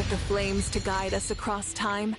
the flames to guide us across time.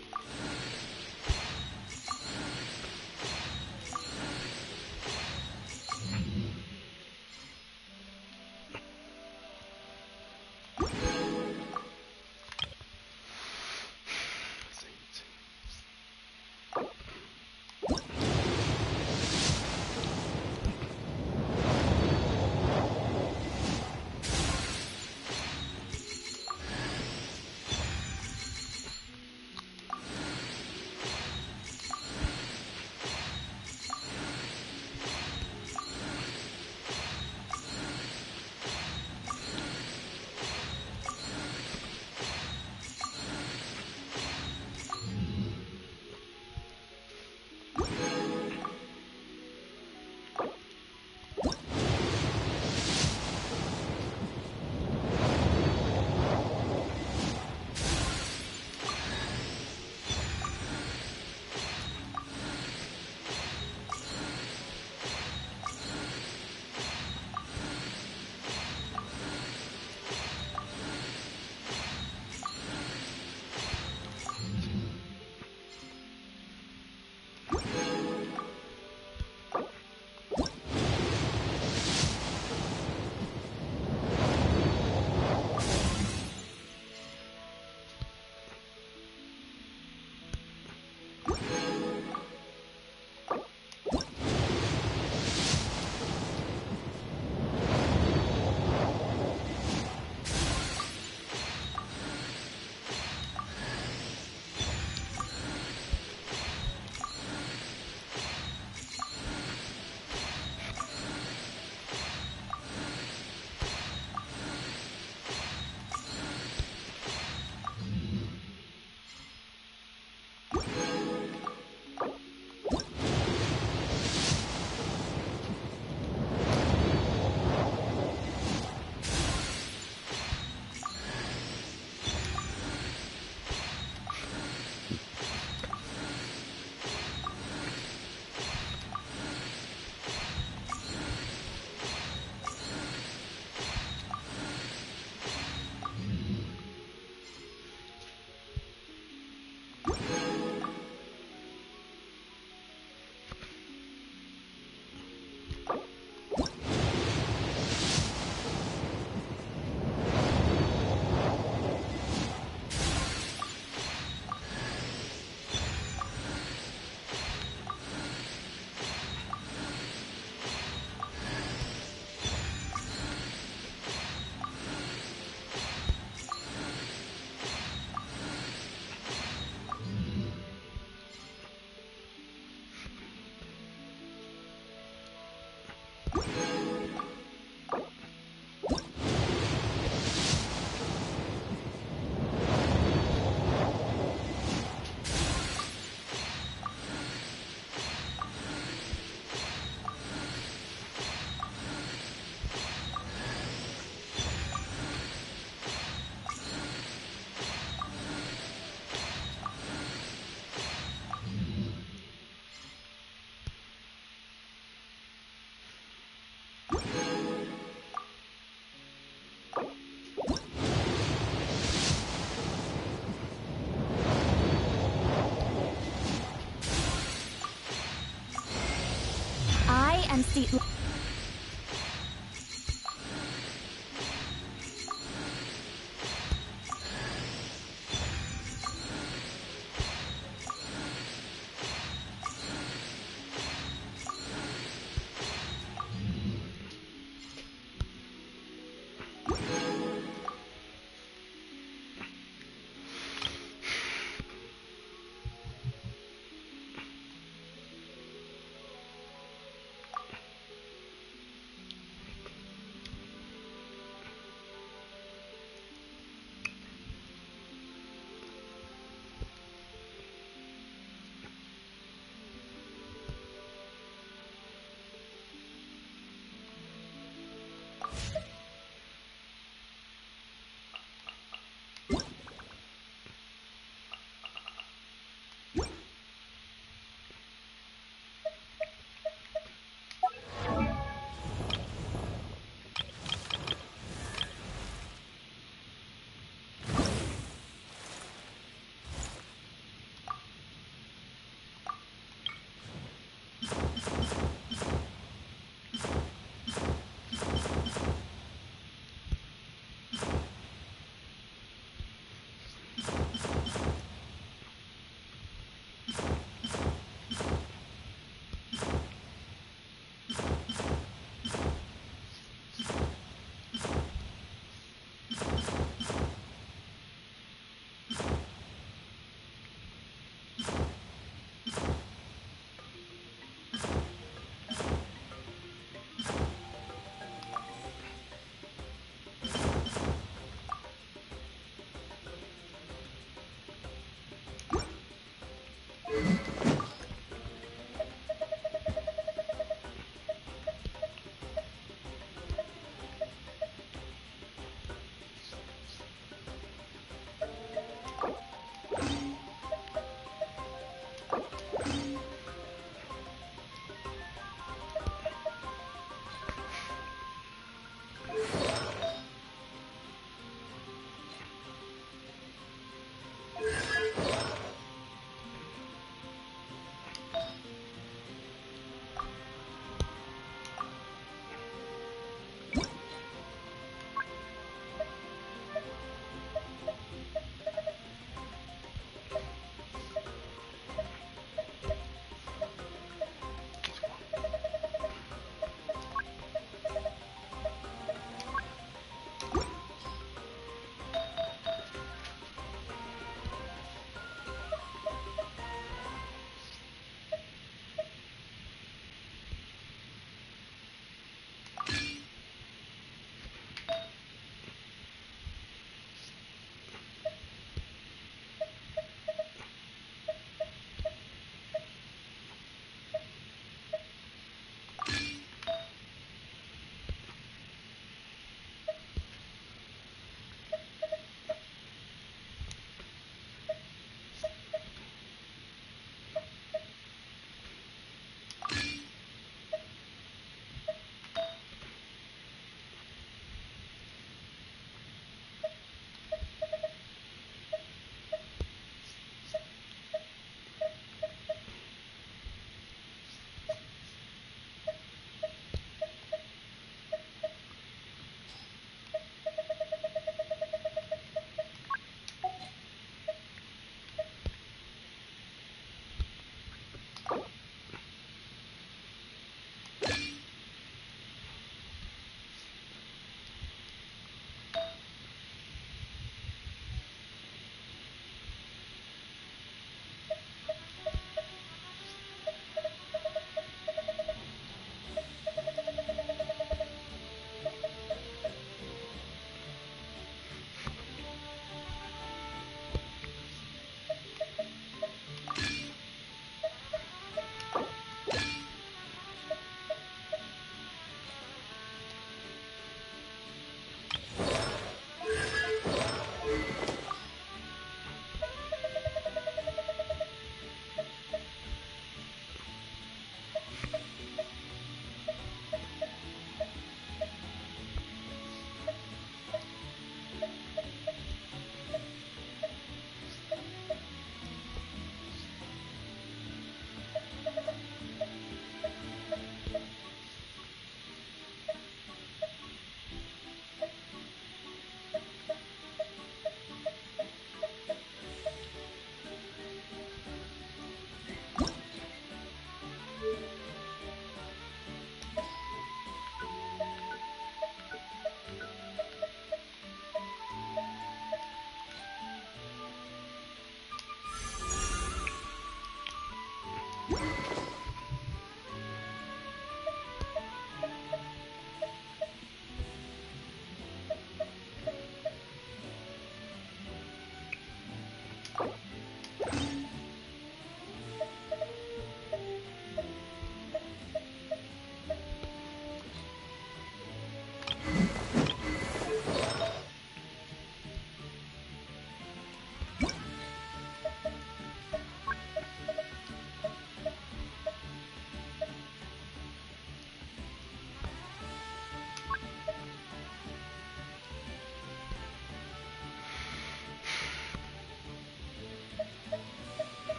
and see.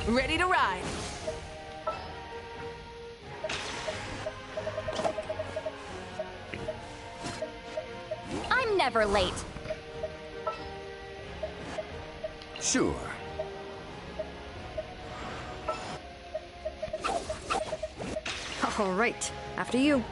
Ready to ride. I'm never late. Sure. All right, after you.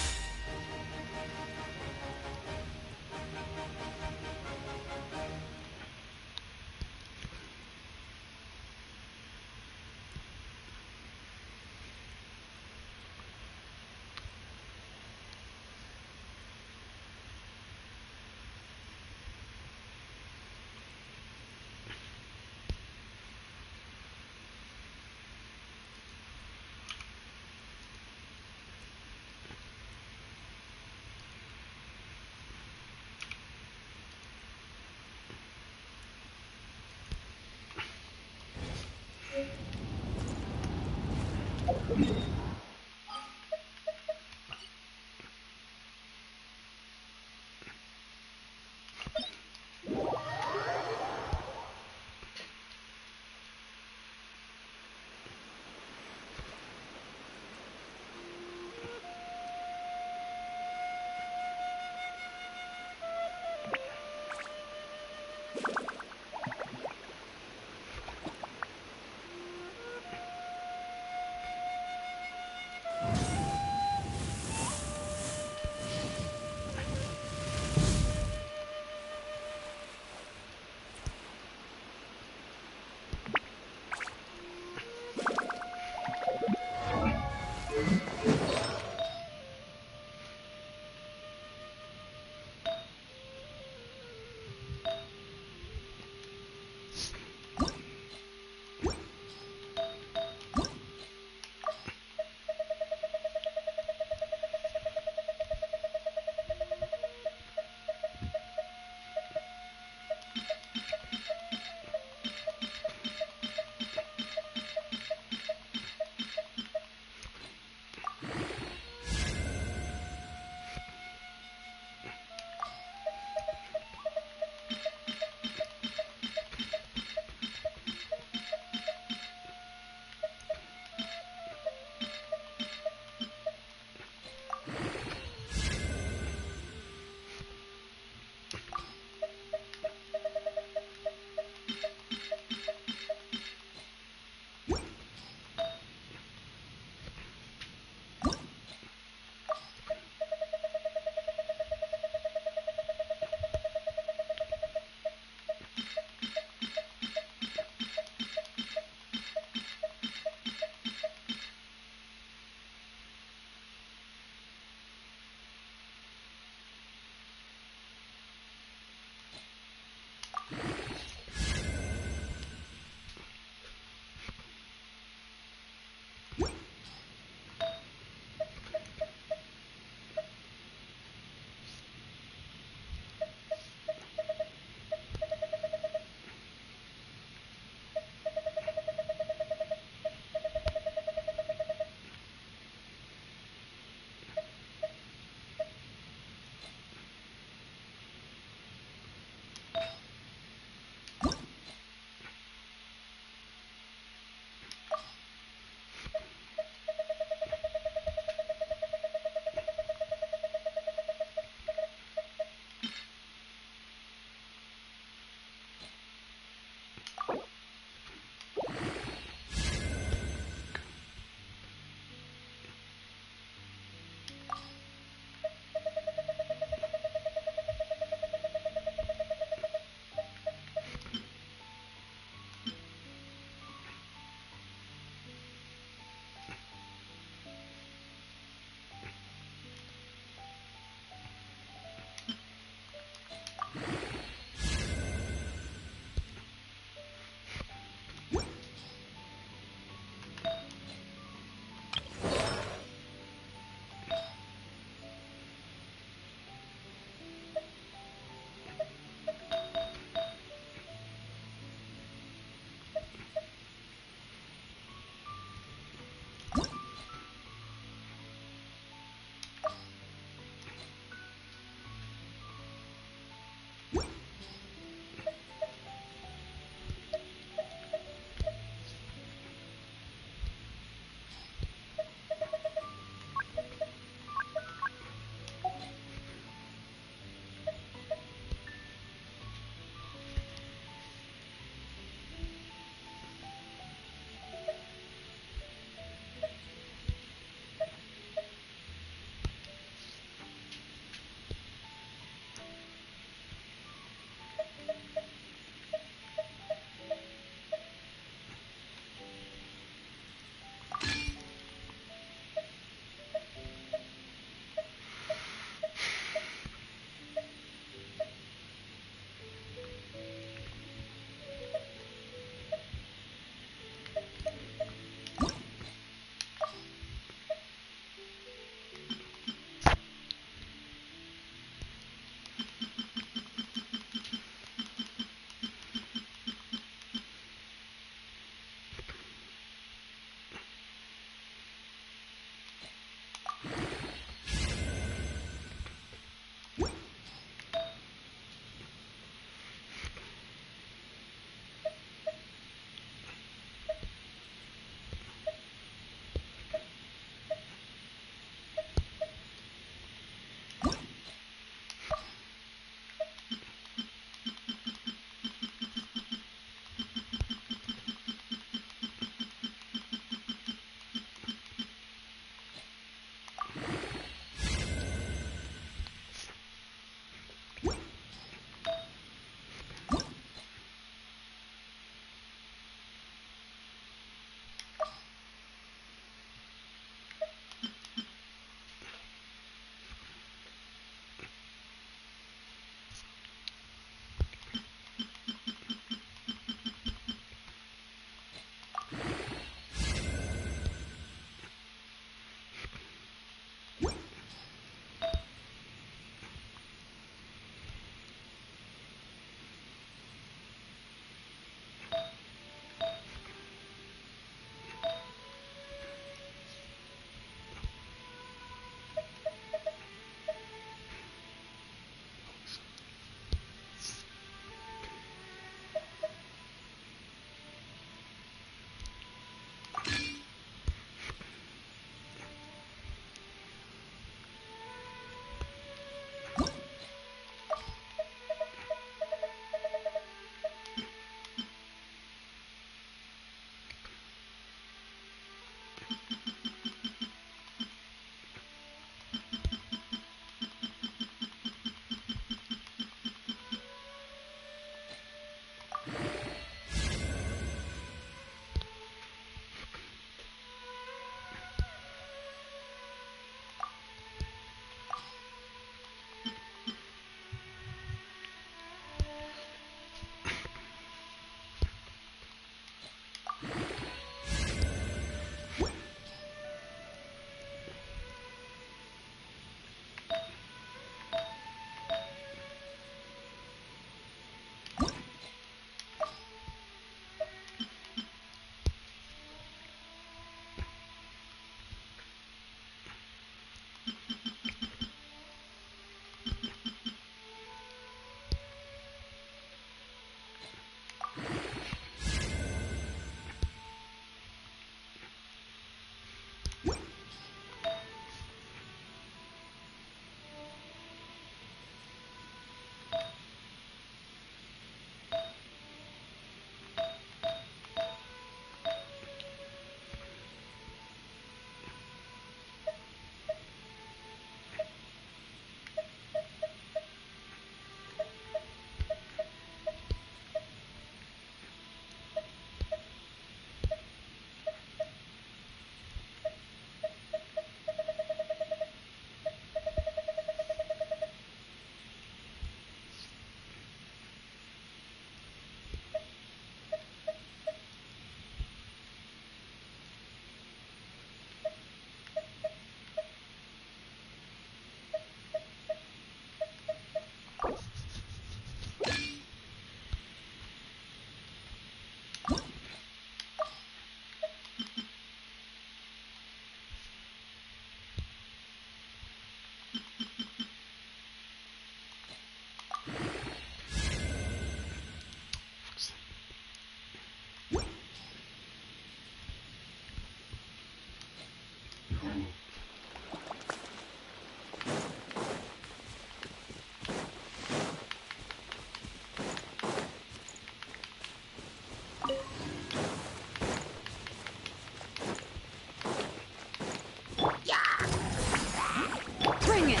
Bring it!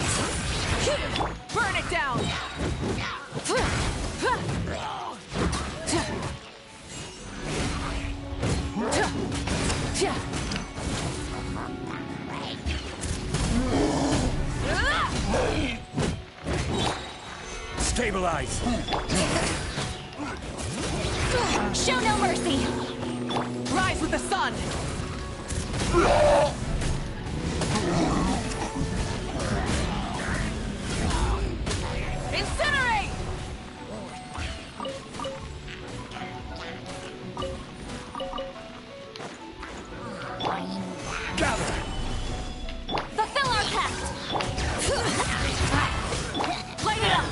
Burn it down! Stabilize! Show no mercy! Rise with the sun! Incinerate! Gather! Fulfill our pact! Light it up!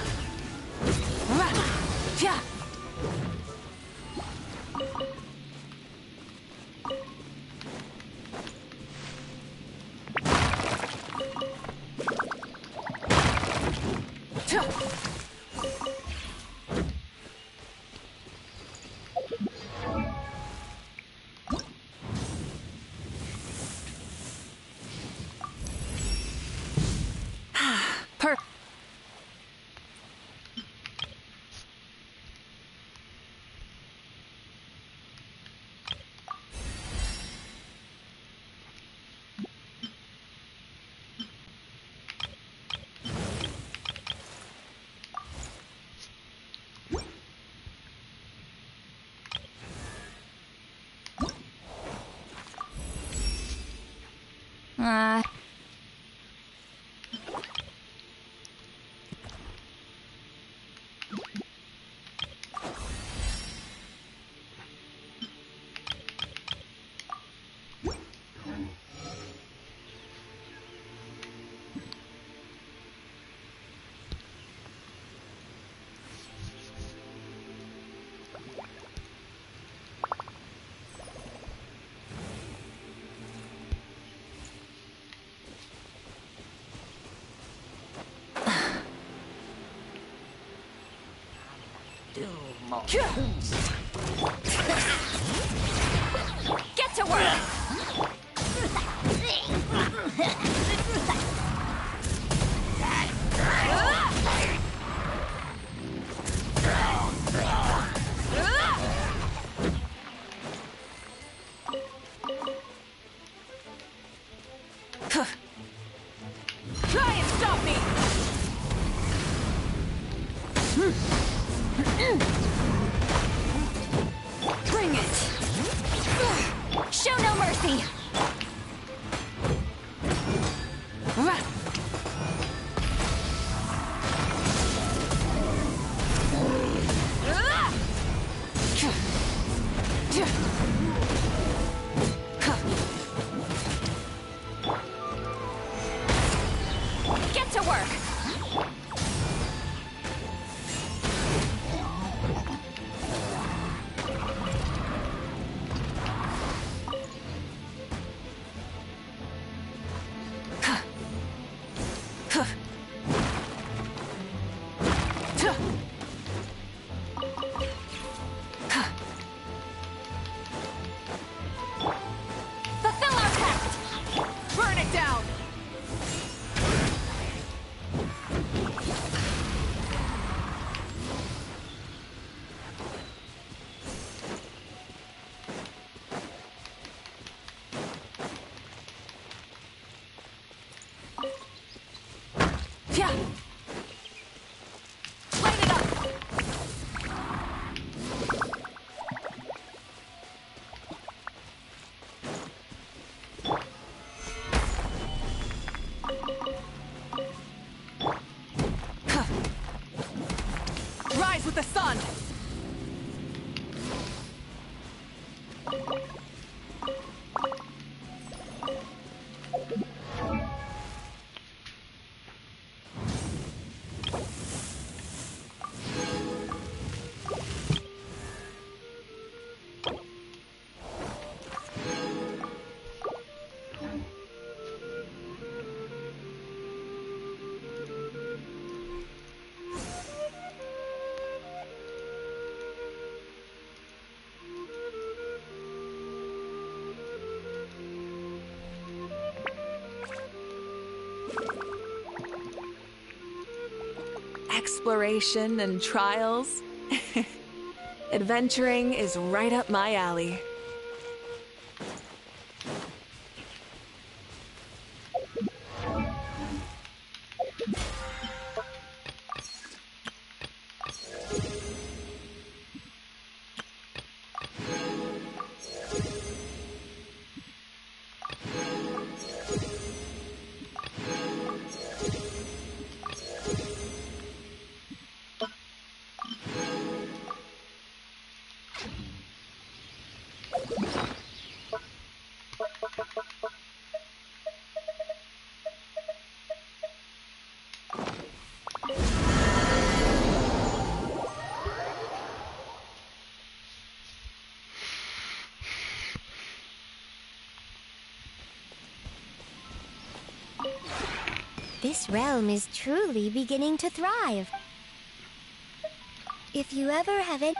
Get to work! Try and stop me! Bring it! Show no mercy! to work! Fulfill our pact! Burn it down! Yeah. Light it up! Rise with the sun! Exploration and trials. Adventuring is right up my alley. This realm is truly beginning to thrive. If you ever have it.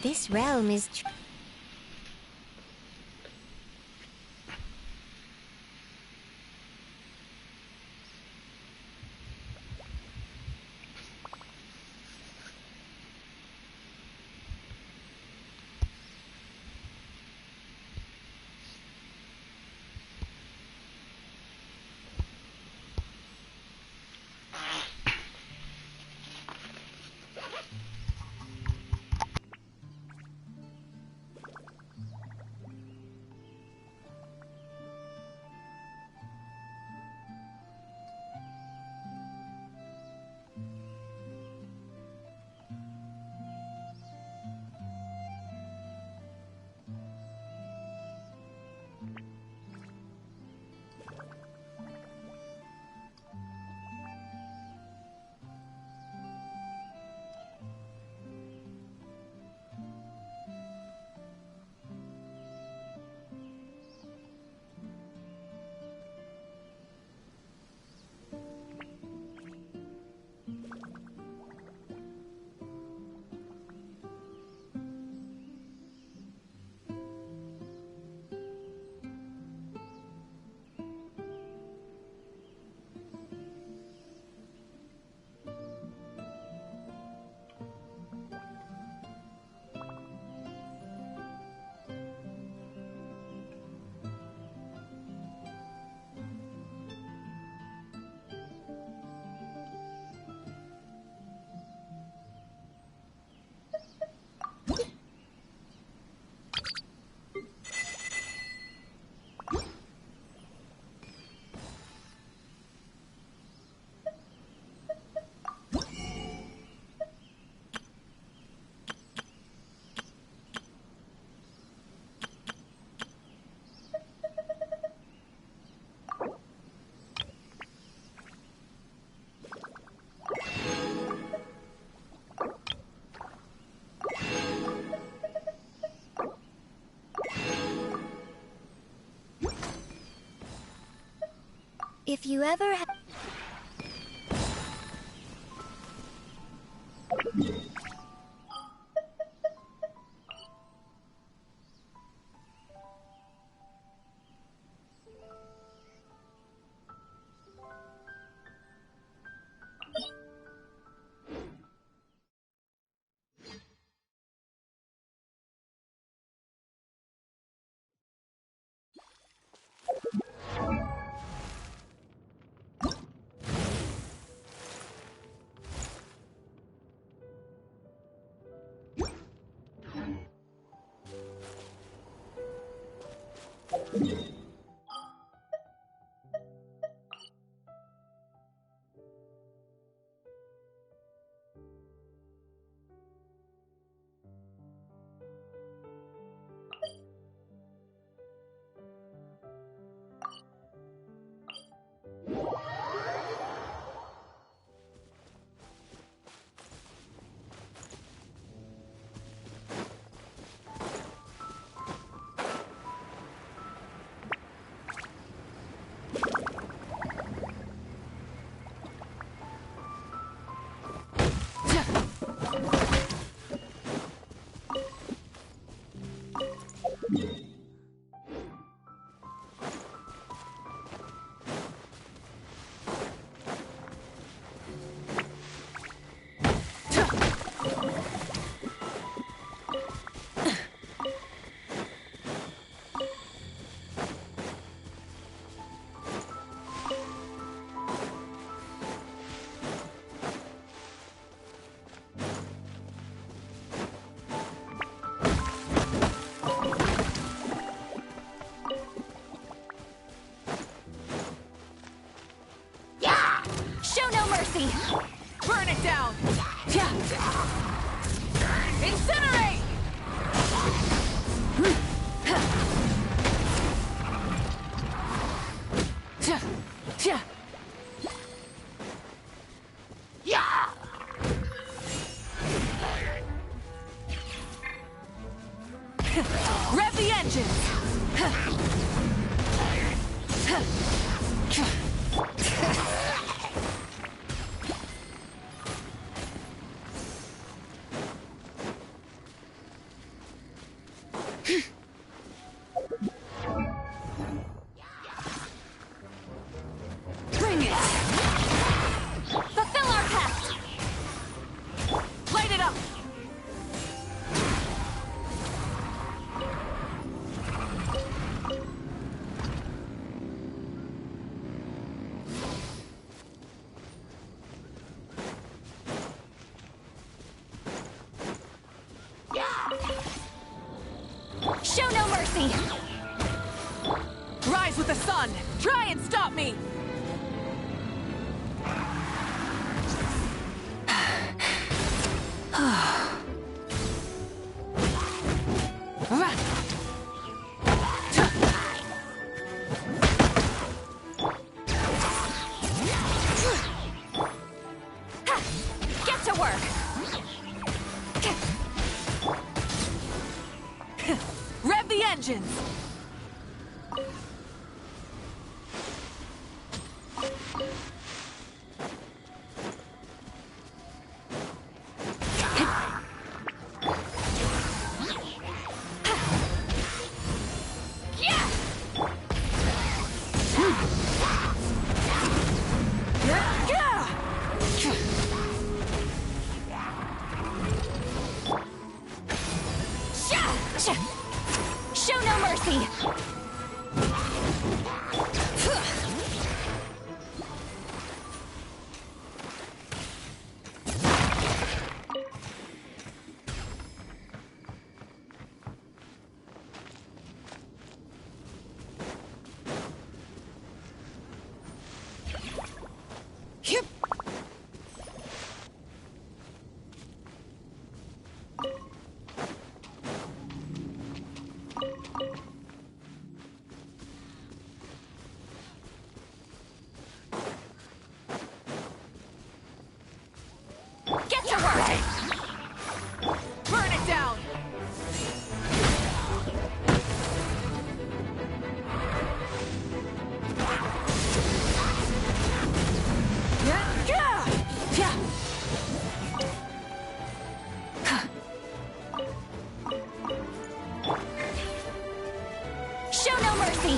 This realm is if you ever have Burn it down! Incinerate! Rev the engines! Bring it! Fulfill our pact! Light it up! Show no mercy! Rise with the sun! Try and stop me! Get to work! Rev the engines! Show no mercy! Get to work! Burn it down! Show no mercy!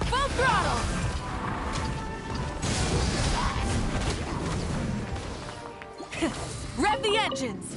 Full throttle! Rev the engines!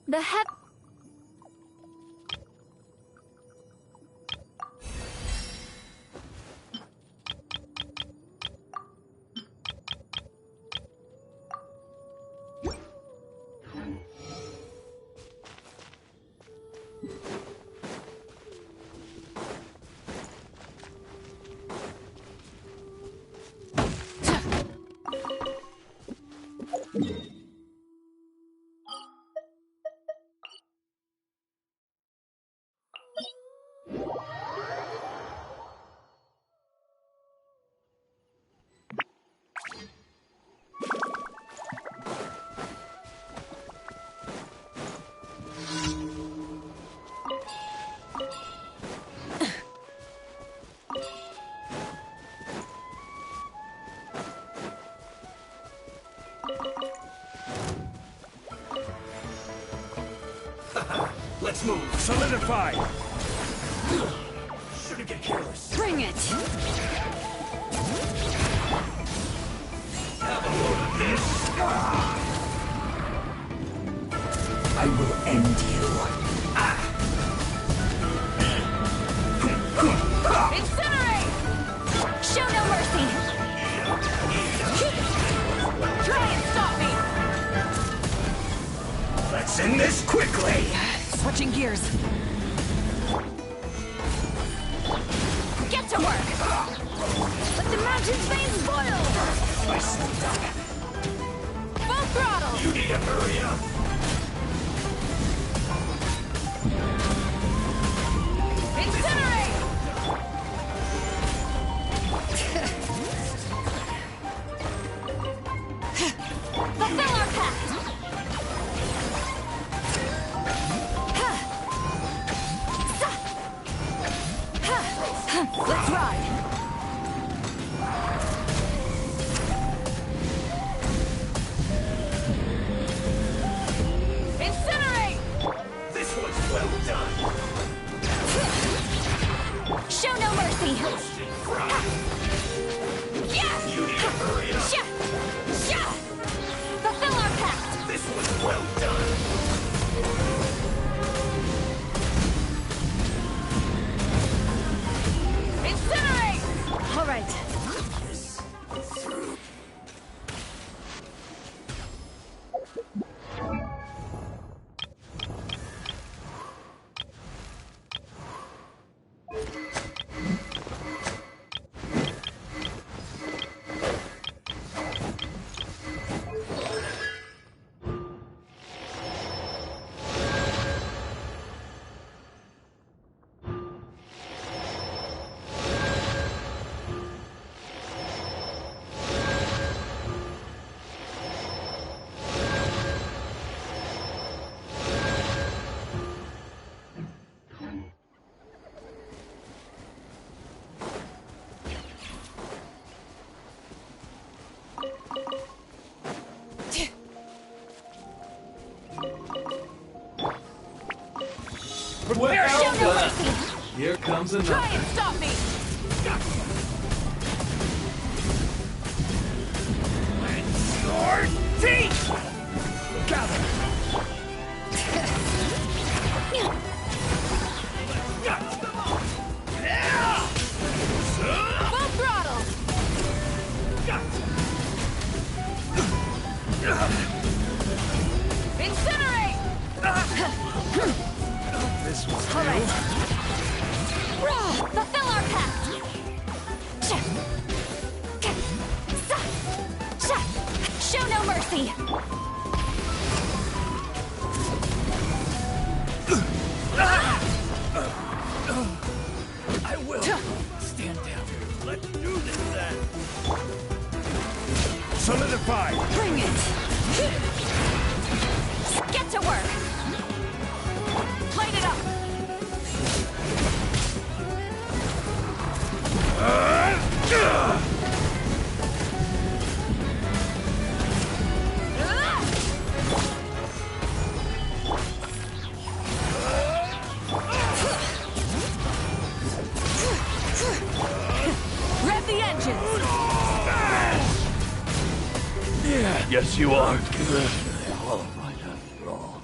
The head. Let's move. Solidify. Shouldn't get careless. Bring it! Have a end you. Incinerate! Show no mercy! Try and stop me! Let's end this quickly. Switching gears. Get to work! Let the mountain's veins boil! I slipped up. Full throttle! You need to hurry up. Incinerate! Fulfill our pact! Let's ride! Incinerate! This one's well done. Show no mercy! Roasted fry. Yeah! You need to hurry up. Sha! Sha! Fulfill our pact! This one's well done. Incinerate! All right. Show no mercy! Here comes another. Try and stop me! Your teeth! Gather! Full throttle! Incinerate! This was All right. Fulfill our pact! Sha! Sa! Sha! Show no mercy! I will. Stand down. Let's do this then. Solidify. Bring it! Get to work! Light it up! Rev the engines! Yes, you are. All right, after all.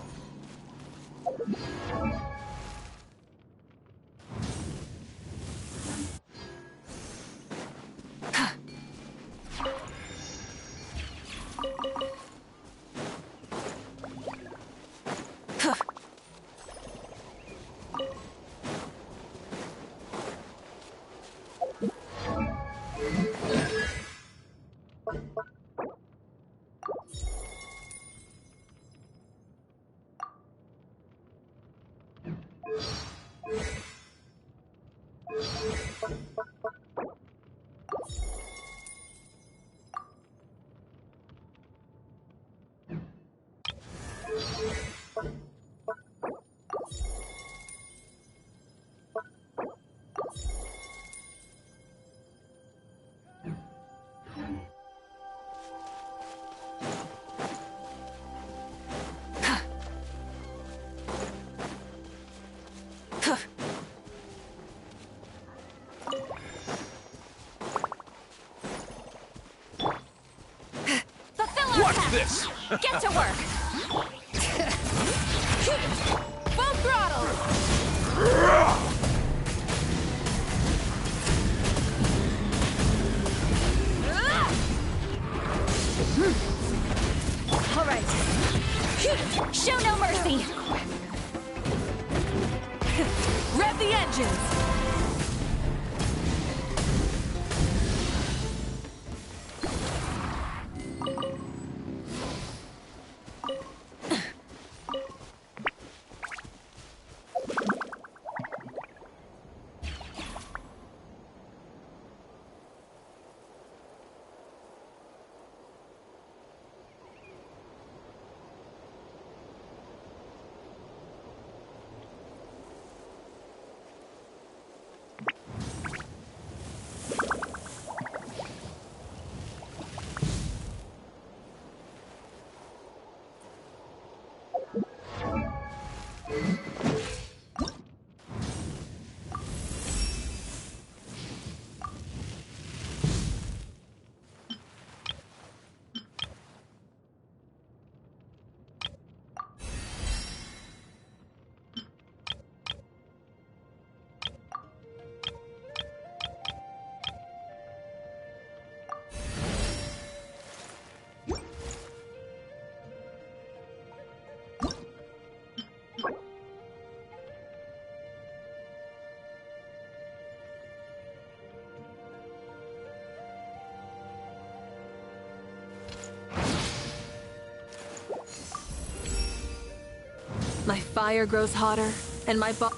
Fulfill our Watch pact! this! Get to work! Full throttle! All right. Show no mercy. Rev the engines! My fire grows hotter, and my body.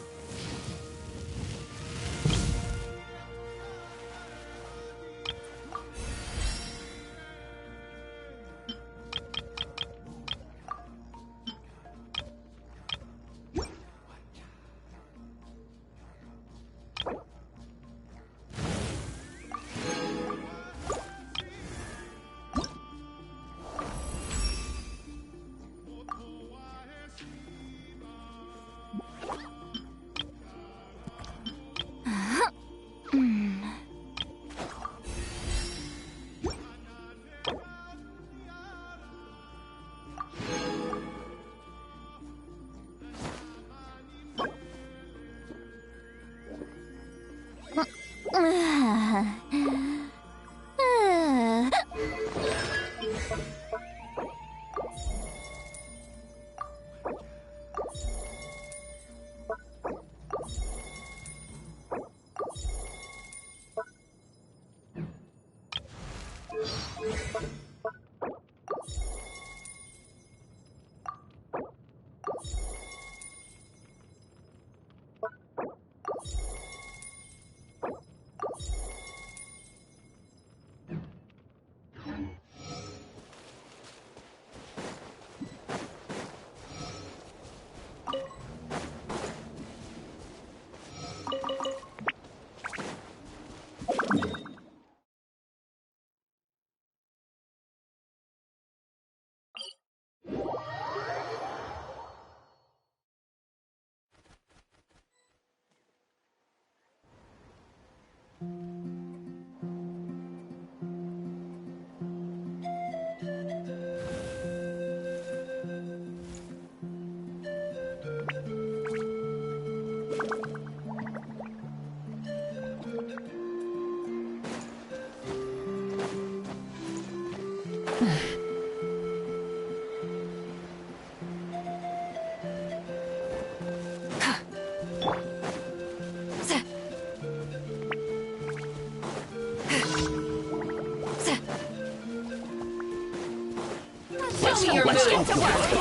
Let's go, let's go.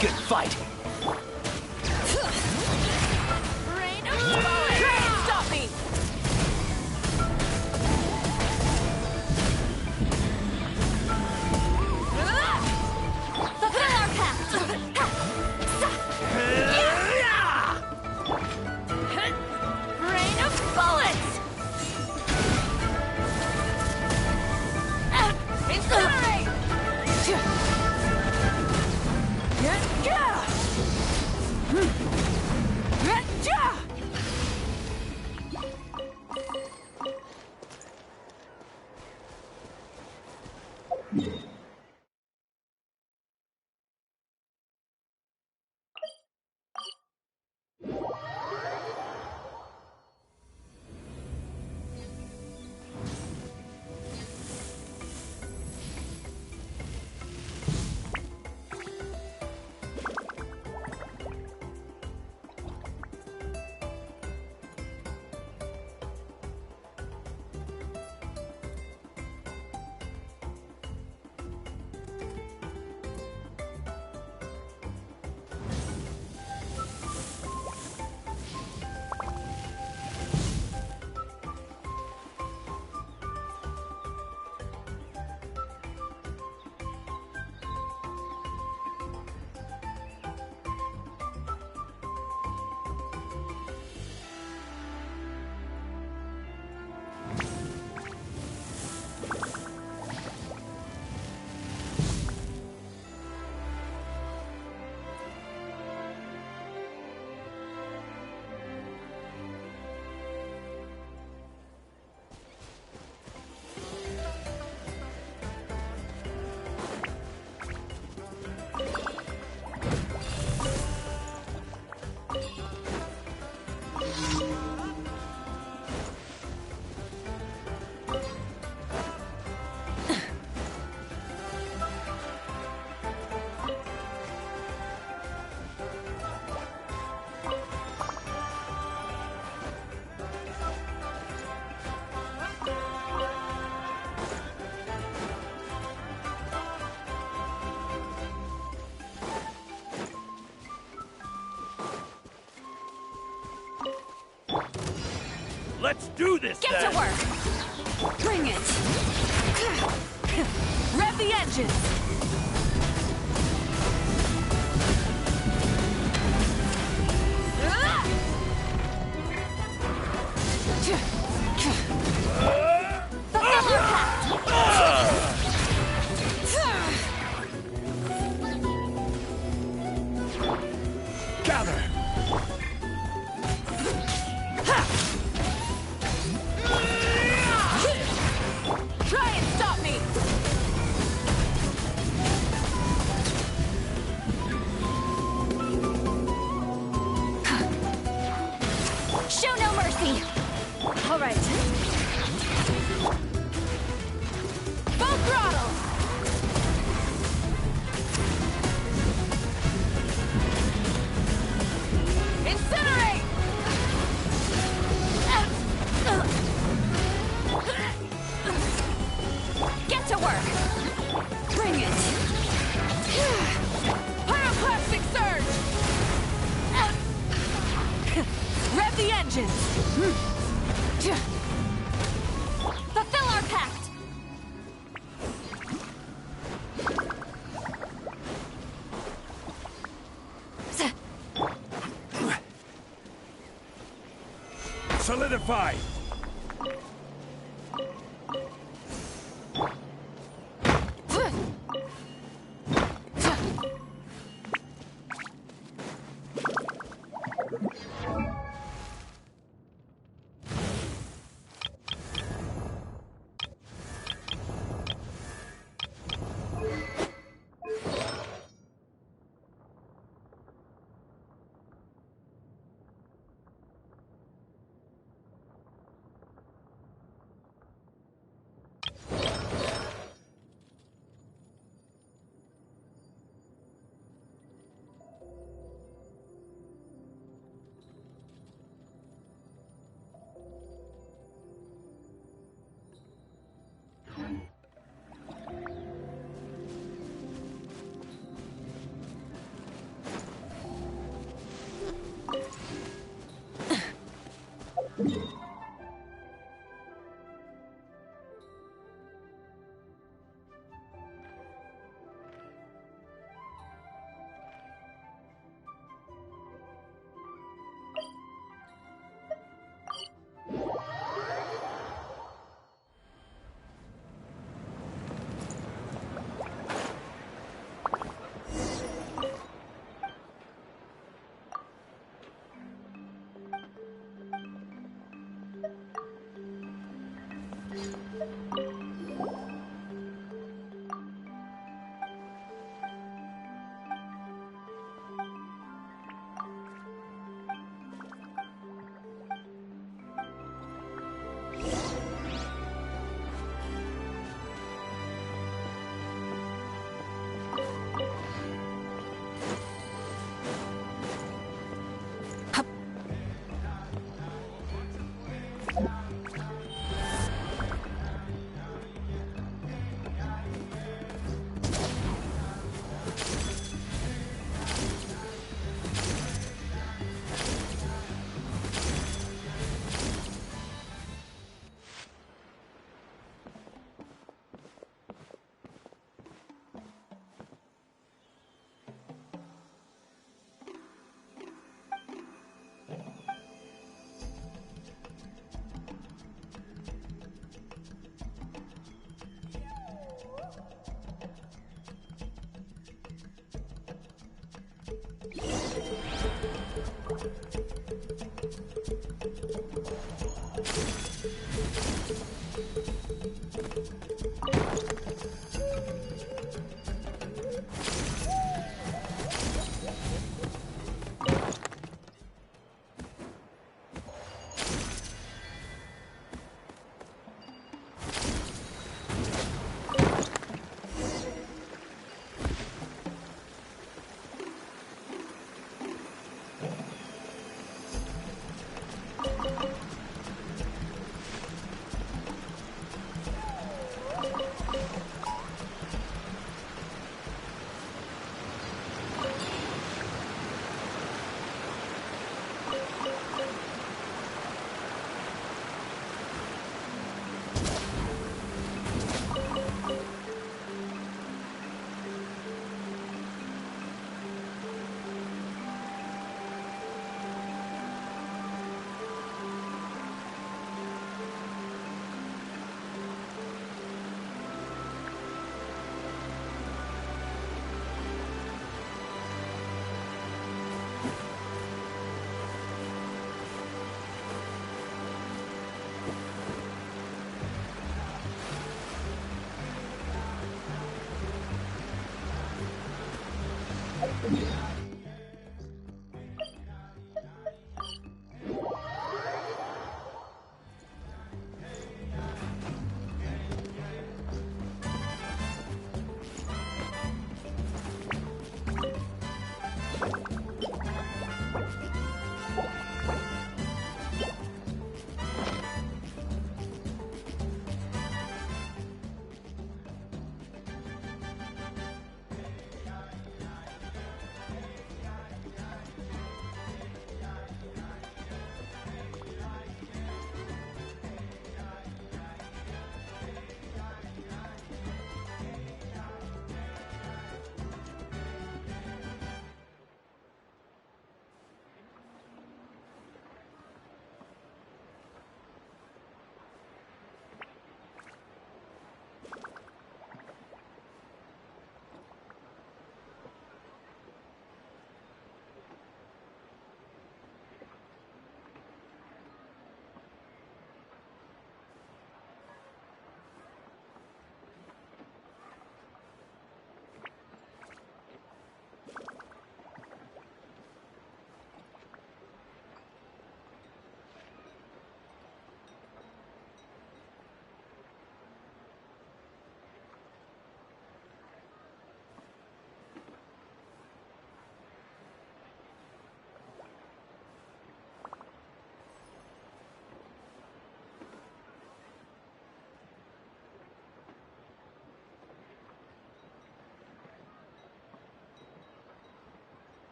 Good fight. Rain of fire! Can't stop me! Fulfill our pact. Rain of bullets! Incinerate! Let's do this Get then! to work! Bring it! Rev the engines! Gather! Try and stop me! Show no mercy! All right. Full throttle! Incinerate! Get to work! Bring it! Pyroclastic surge! Rev the engines! Fulfill our pact! Solidify!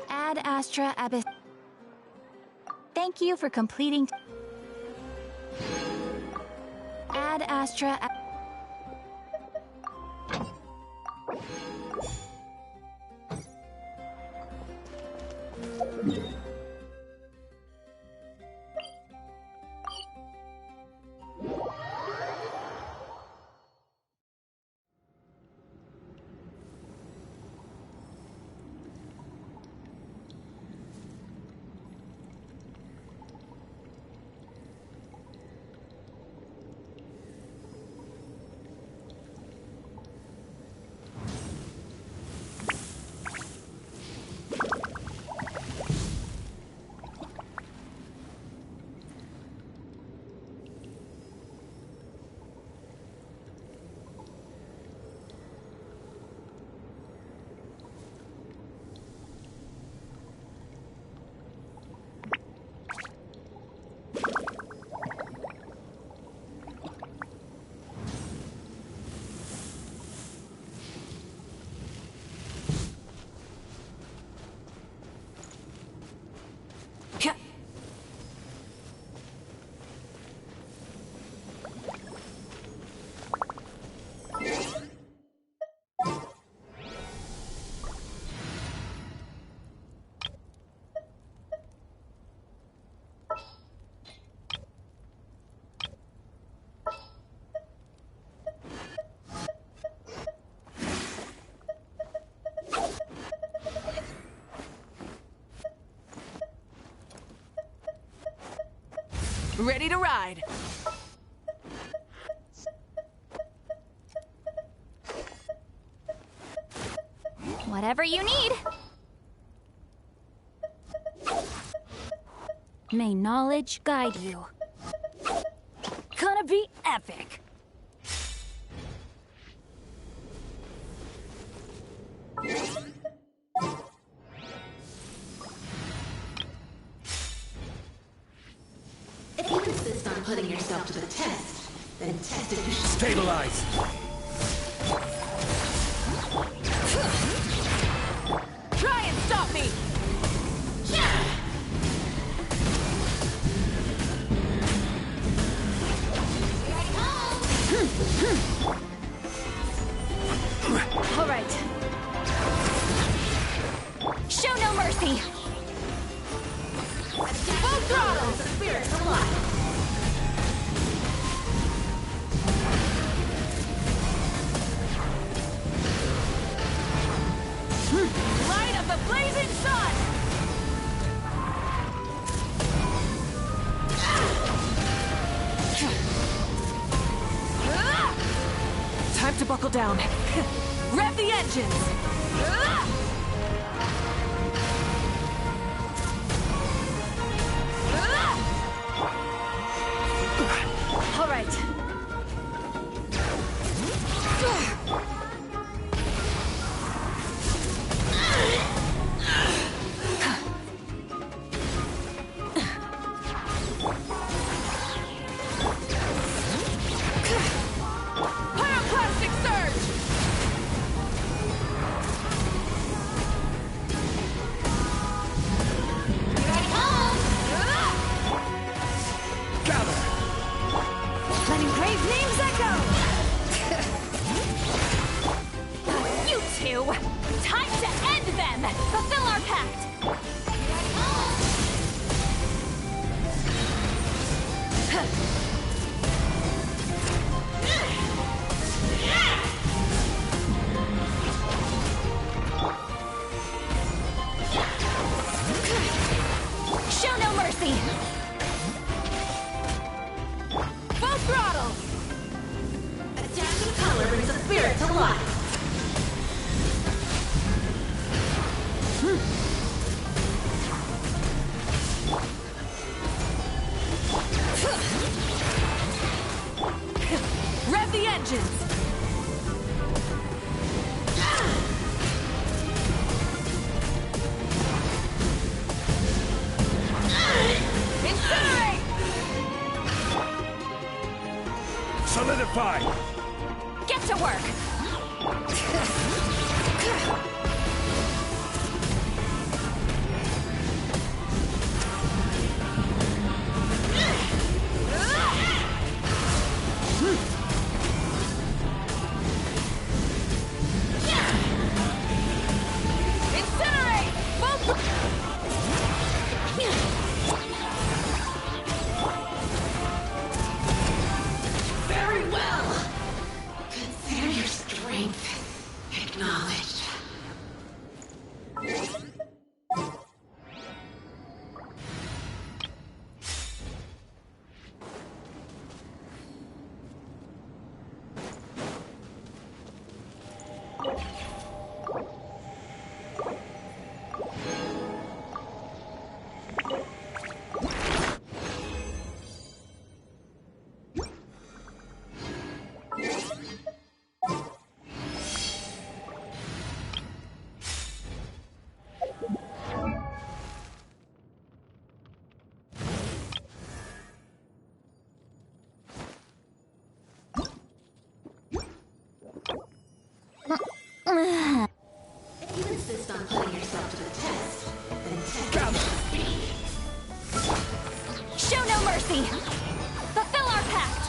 Ad Astra Abyss. Thank you for completing. Ad Astra. Ready to ride. Whatever you need. May knowledge guide you. Gonna be epic. If you insist on putting yourself to the test, then test if you should. Stabilize! Try and stop me! All right. Show no mercy. Full throttle! The spirit's alive! Light of the blazing sun! Time to buckle down. Rev the engines! All right. Pyroclastic surge! Gather! Letting brave names echo. You two, time to end them. Fulfill our pact. Show no mercy. Full throttle! A dash of color brings the spirit to life! Rev the engines! Incinerate! Solidify! Get to work. Incinerate! Full Very well! Consider your strength acknowledged. If you insist on putting yourself to the test, then test. Gather! Show no mercy. Fulfill our pact.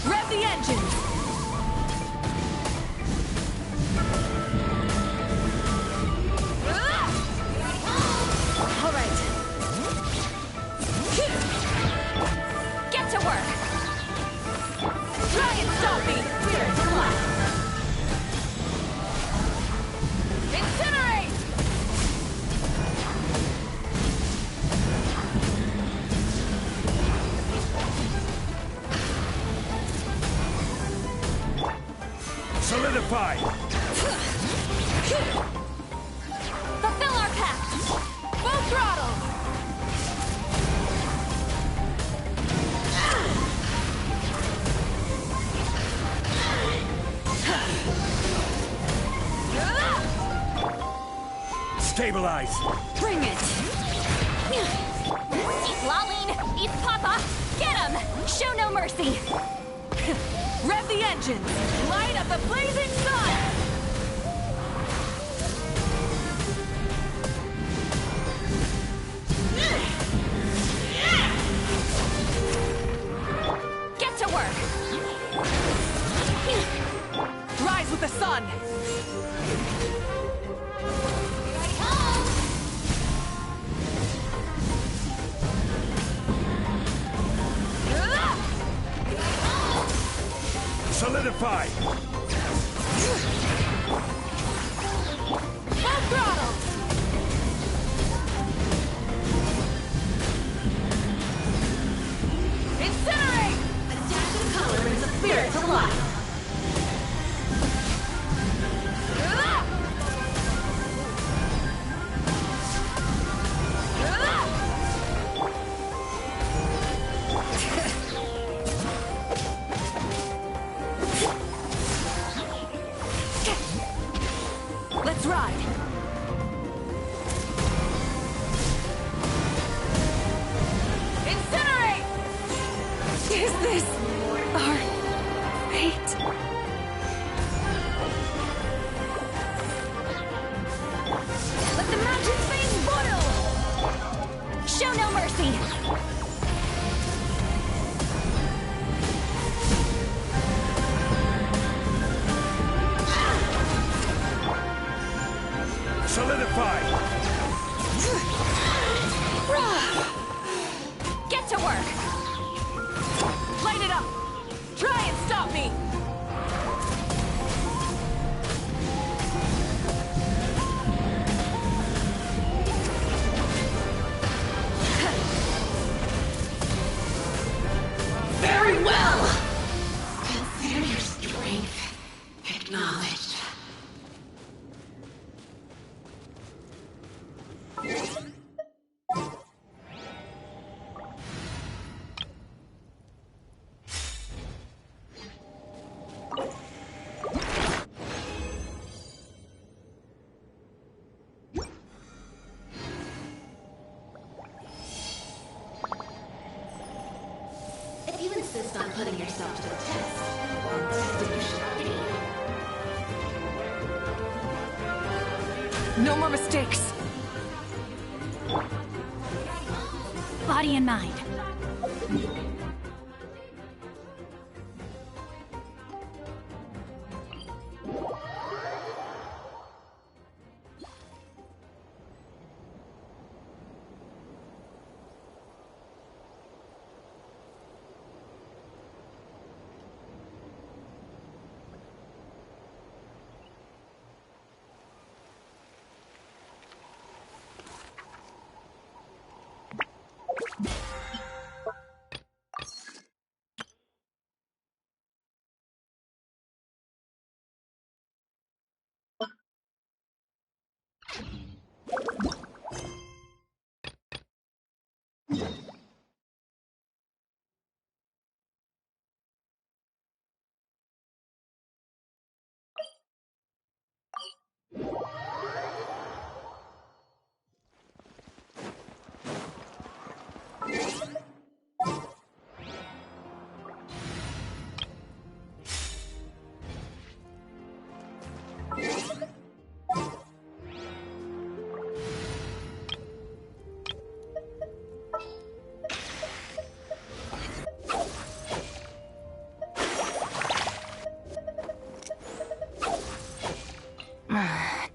Rev the engines! All right. Get to work. Try and stop me! Spirit to life! Incinerate! Solidify! Fulfill our pact! Full throttle! Stabilize! Bring it! Eat Laline! Eat Papa! Get him! Show no mercy! Rev the engines! Light up the blazing sun! Get to work! Rise with the sun! Solidify! Full throttle! Incinerate! A dash of color brings a spirit to life. Let's ride! Incinerate! Is this our fate? Let the mountains veins boil! Show no mercy! Solidify! Get to work! Light it up! Try and stop me! Very well! Consider your strength acknowledged. If you insist on putting yourself to the test, then tested you should be. No more mistakes! Body and mind.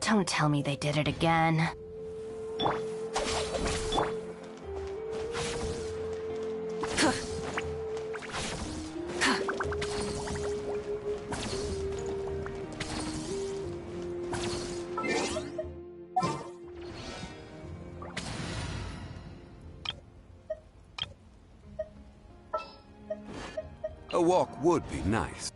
Don't tell me they did it again. A walk would be nice.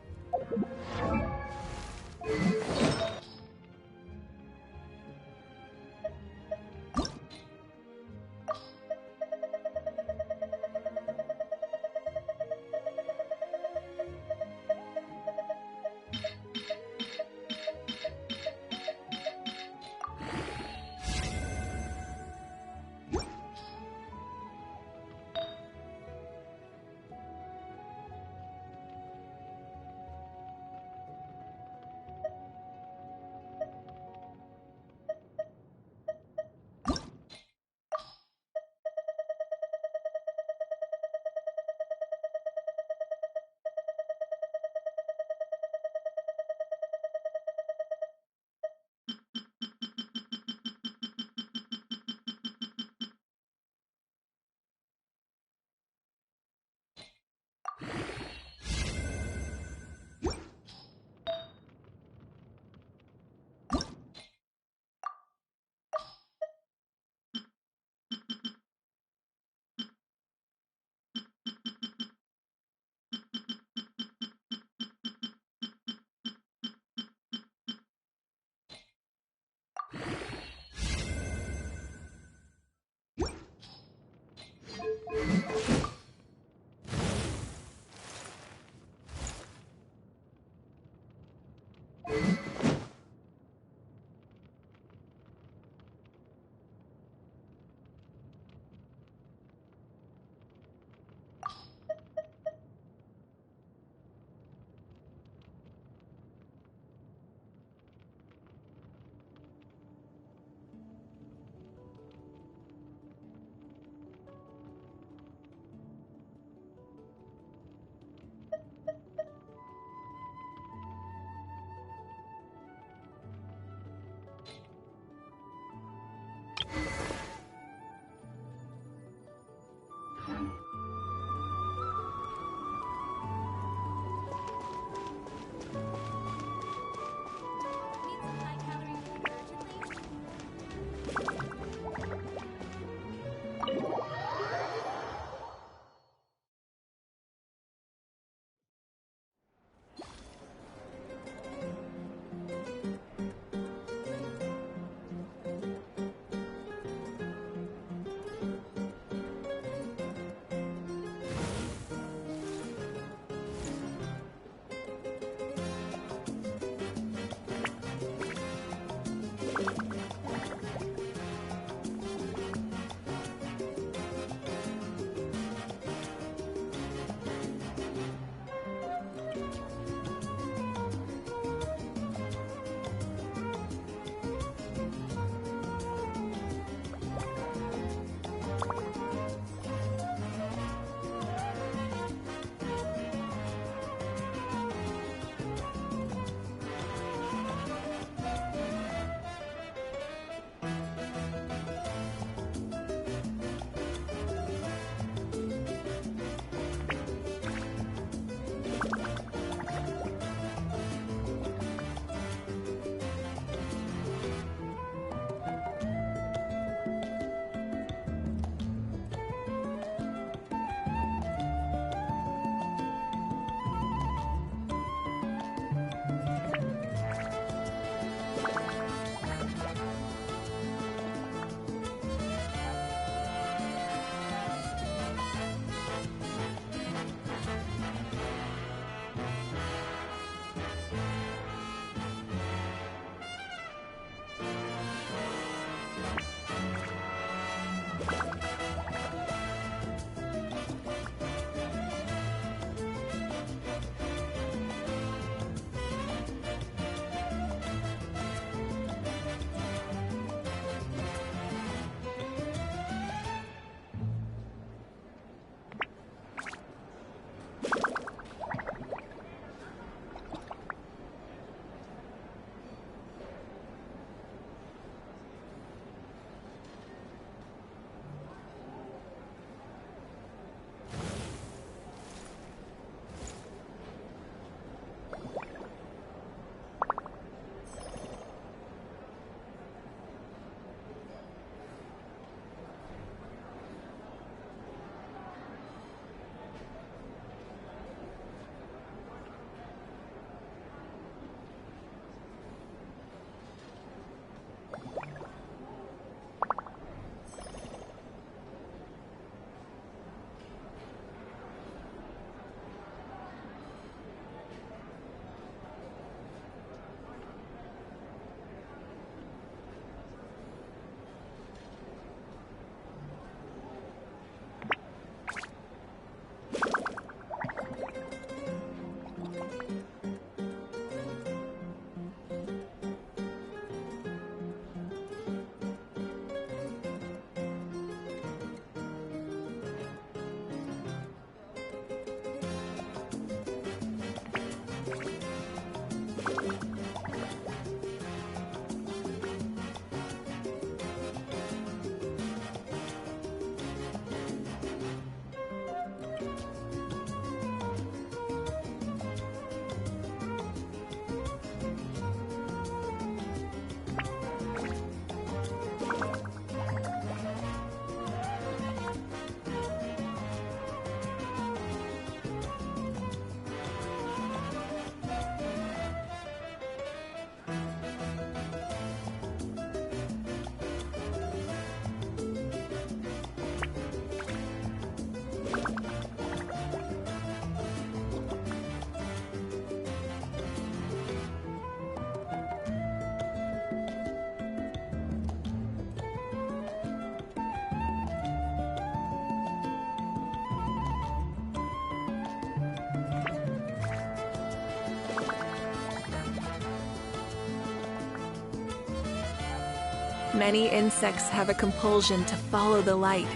Many insects have a compulsion to follow the light,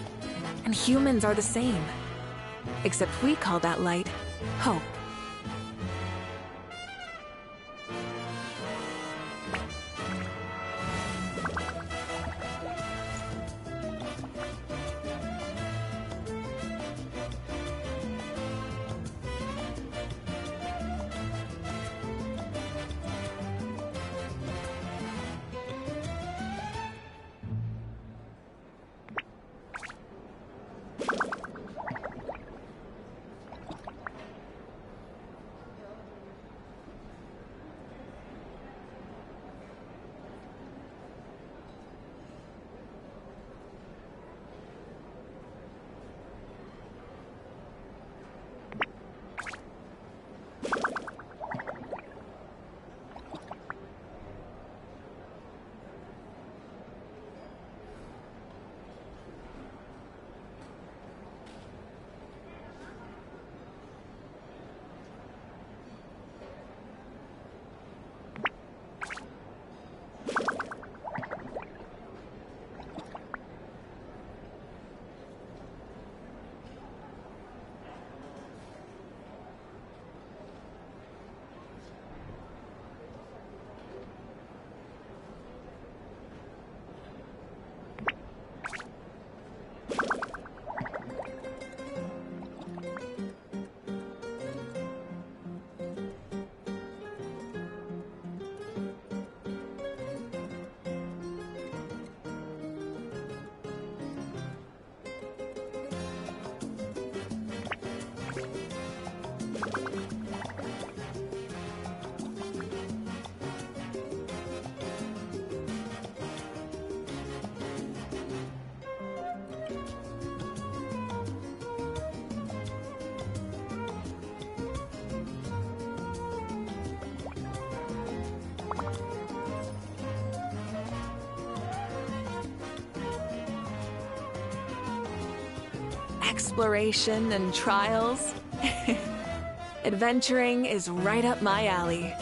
and humans are the same. Except we call that light hope. Exploration and trials. Adventuring is right up my alley.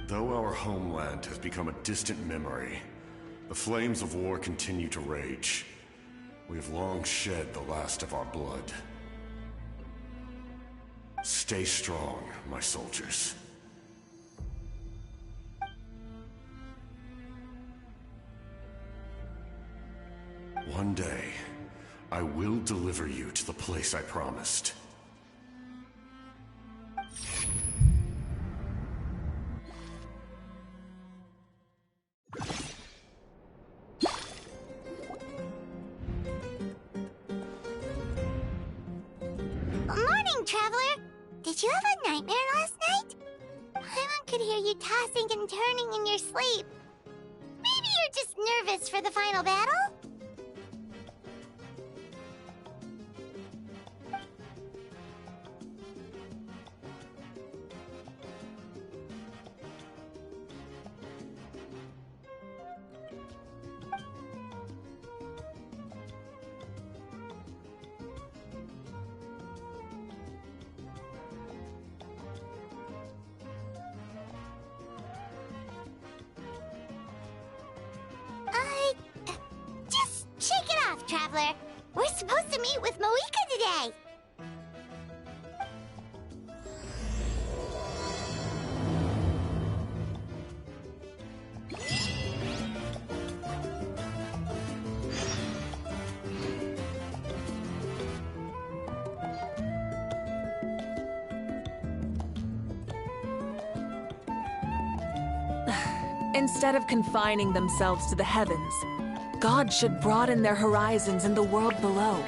Though our homeland has become a distant memory, the flames of war continue to rage. We have long shed the last of our blood. Stay strong, my soldiers. One day, I will deliver you to the place I promised. Morning, Traveler! Did you have a nightmare last night? Paimon could hear you tossing and turning in your sleep. Maybe you're just nervous for the final battle? Just shake it off, Traveler. We're supposed to meet with Moika today. Instead of confining themselves to the heavens, God should broaden their horizons in the world below.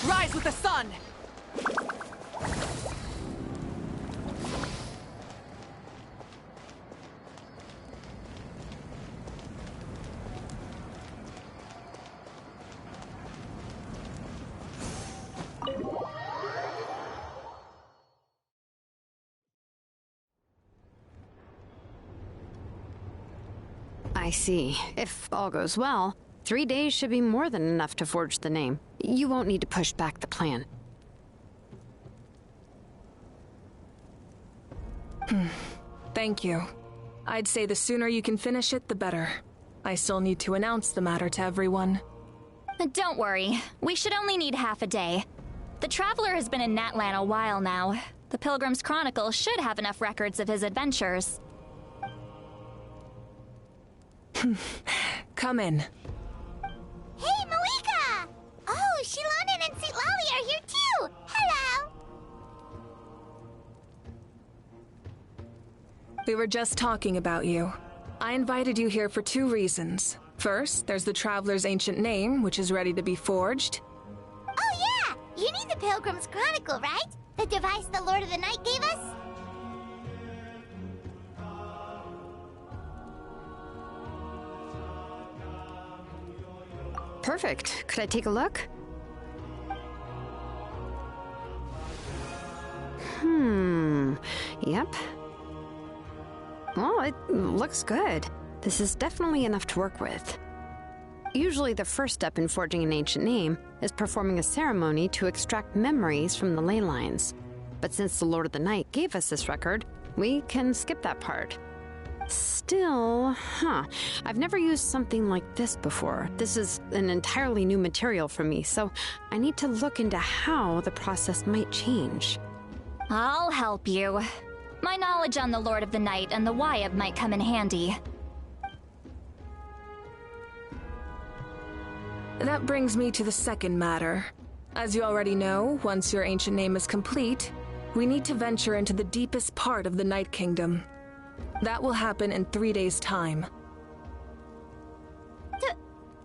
Rise with the sun! I see. If all goes well, 3 days should be more than enough to forge the name. You won't need to push back the plan. Thank you. I'd say the sooner you can finish it, the better. I still need to announce the matter to everyone. Don't worry. We should only need half a day. The Traveler has been in Natlan a while now. The Pilgrim's Chronicle should have enough records of his adventures. Come in. Hey, Moika! Oh, Shilonen and St. Lolly are here too! Hello! We were just talking about you. I invited you here for 2 reasons. First, there's the Traveler's ancient name, which is ready to be forged. Oh yeah! You need the Pilgrim's Chronicle, right? The device the Lord of the Night gave us? Perfect. Could I take a look? Yep. Well, it looks good. This is definitely enough to work with. Usually the first step in forging an ancient name is performing a ceremony to extract memories from the ley lines. But since the Lord of the Night gave us this record, we can skip that part. Still, I've never used something like this before. This is an entirely new material for me, so I need to look into how the process might change. I'll help you. My knowledge on the Lord of the Night and the Wyab might come in handy. That brings me to the second matter. As you already know, once your ancient name is complete, we need to venture into the deepest part of the Night Kingdom. That will happen in 3 days' time.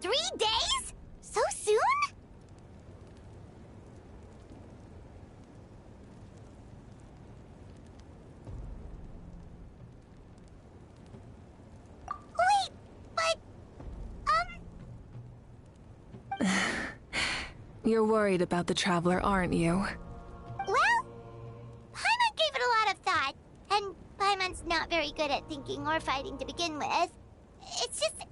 3 days? So soon? Wait, but... You're worried about the Traveler, aren't you? Well, Paimon gave it a lot of thought, and Paimon's not very good at thinking or fighting to begin with. It's just...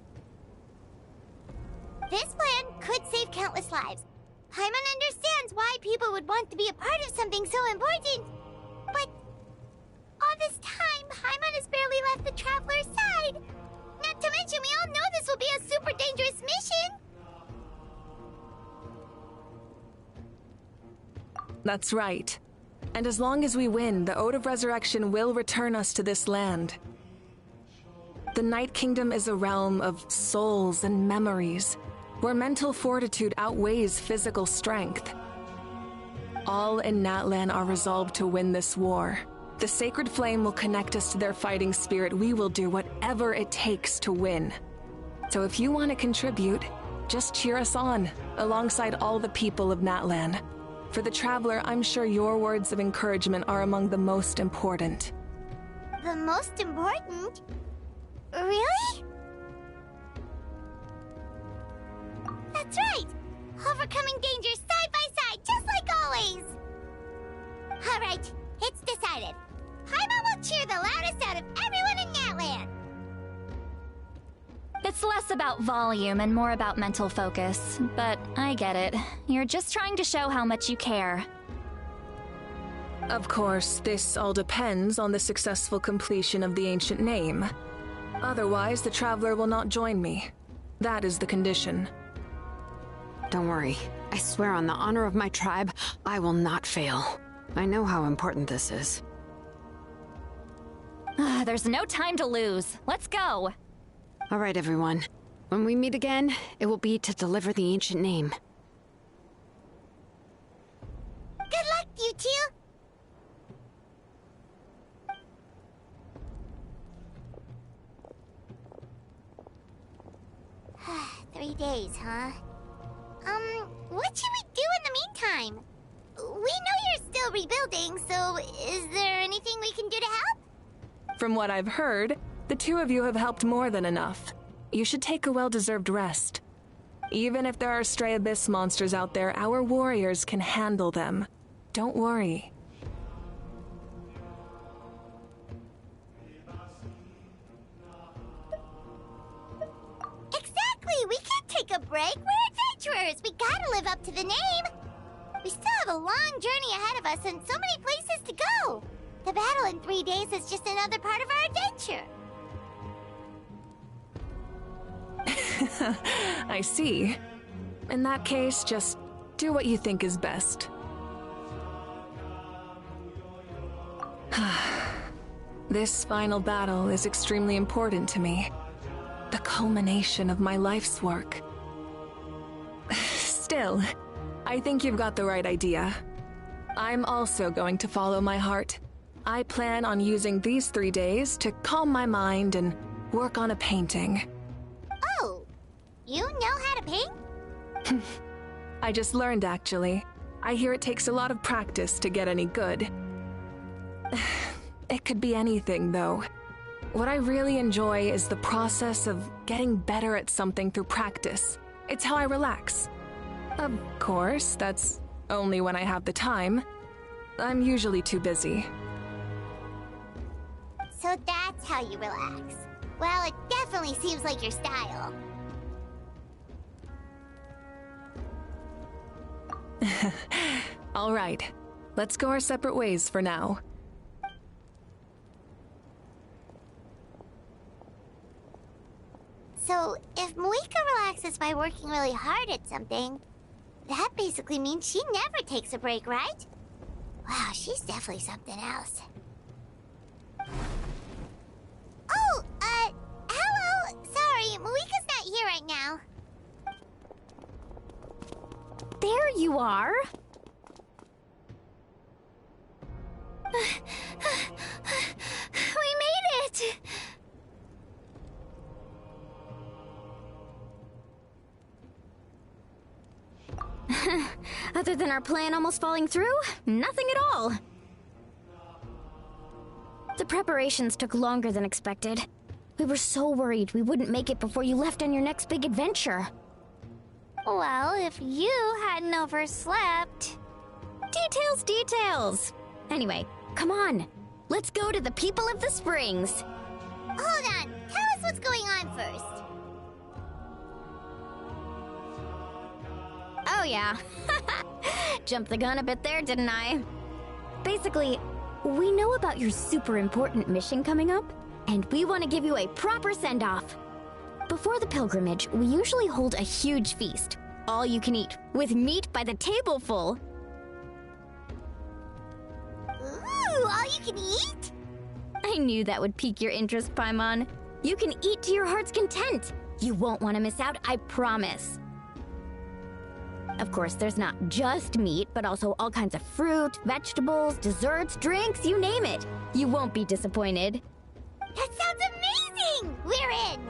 This plan could save countless lives. Paimon understands why people would want to be a part of something so important. But all this time, Paimon has barely left the Traveler's side. Not to mention, we all know this will be a super dangerous mission. That's right. And as long as we win, the Ode of Resurrection will return us to this land. The Night Kingdom is a realm of souls and memories, where mental fortitude outweighs physical strength. All in Natlan are resolved to win this war. The sacred flame will connect us to their fighting spirit. We will do whatever it takes to win. So if you want to contribute, just cheer us on, alongside all the people of Natlan. For the Traveler, I'm sure your words of encouragement are among the most important. The most important? Really? That's right! Overcoming dangers side by side, just like always! Alright, it's decided. Paimon will cheer the loudest out of everyone in Natlan! It's less about volume and more about mental focus, but I get it. You're just trying to show how much you care. Of course, this all depends on the successful completion of the ancient name. Otherwise, the Traveler will not join me. That is the condition. Don't worry. I swear on the honor of my tribe, I will not fail. I know how important this is. There's no time to lose. Let's go! All right, everyone. When we meet again, it will be to deliver the ancient name. Good luck, you two! 3 days, huh? What should we do in the meantime? We know you're still rebuilding, so is there anything we can do to help? From what I've heard, the two of you have helped more than enough. You should take a well-deserved rest. Even if there are stray abyss monsters out there, our warriors can handle them. Don't worry. Exactly! We can't take a break! We're adventurers! We gotta live up to the name! We still have a long journey ahead of us and so many places to go! The battle in 3 days is just another part of our adventure! I see. In that case, just do what you think is best. This final battle is extremely important to me. The culmination of my life's work. Still, I think you've got the right idea. I'm also going to follow my heart. I plan on using these 3 days to calm my mind and work on a painting. Oh, you know how to paint? I just learned, actually. I hear it takes a lot of practice to get any good. It could be anything, though. What I really enjoy is the process of getting better at something through practice. It's how I relax. Of course, that's only when I have the time. I'm usually too busy. So that's how you relax. Well, it definitely seems like your style. All right, let's go our separate ways for now. So, if Moika relaxes by working really hard at something, that basically means she never takes a break, right? Wow, she's definitely something else. Oh, hello! Sorry, Moika's not here right now. There you are! We made it! Other than our plan almost falling through, nothing at all. The preparations took longer than expected. We were so worried we wouldn't make it before you left on your next big adventure. Well, if you hadn't overslept... Details, details! Anyway, come on. Let's go to the People of the Springs. Hold on, tell us what's going on first. Oh yeah. Jumped the gun a bit there, didn't I? Basically, we know about your super important mission coming up, and we want to give you a proper send-off. Before the pilgrimage, we usually hold a huge feast. All you can eat, with meat by the tableful. Ooh, all you can eat? I knew that would pique your interest, Paimon. You can eat to your heart's content. You won't want to miss out, I promise. Of course, there's not just meat, but also all kinds of fruit, vegetables, desserts, drinks, you name it. You won't be disappointed. That sounds amazing! We're in!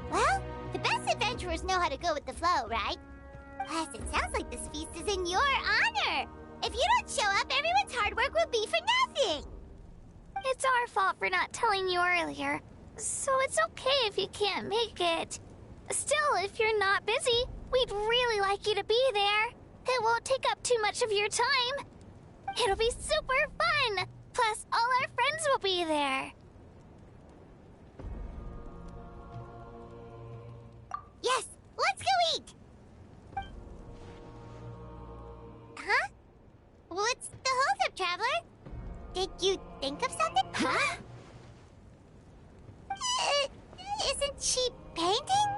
Well, the best adventurers know how to go with the flow, right? Plus, it sounds like this feast is in your honor! If you don't show up, everyone's hard work will be for nothing! It's our fault for not telling you earlier, so it's okay if you can't make it. Still, if you're not busy, we'd really like you to be there. It won't take up too much of your time. It'll be super fun! Plus, all our friends will be there. Yes, let's go eat! Huh? What's the holdup, Traveler? Did you think of something? Huh? Isn't she painting?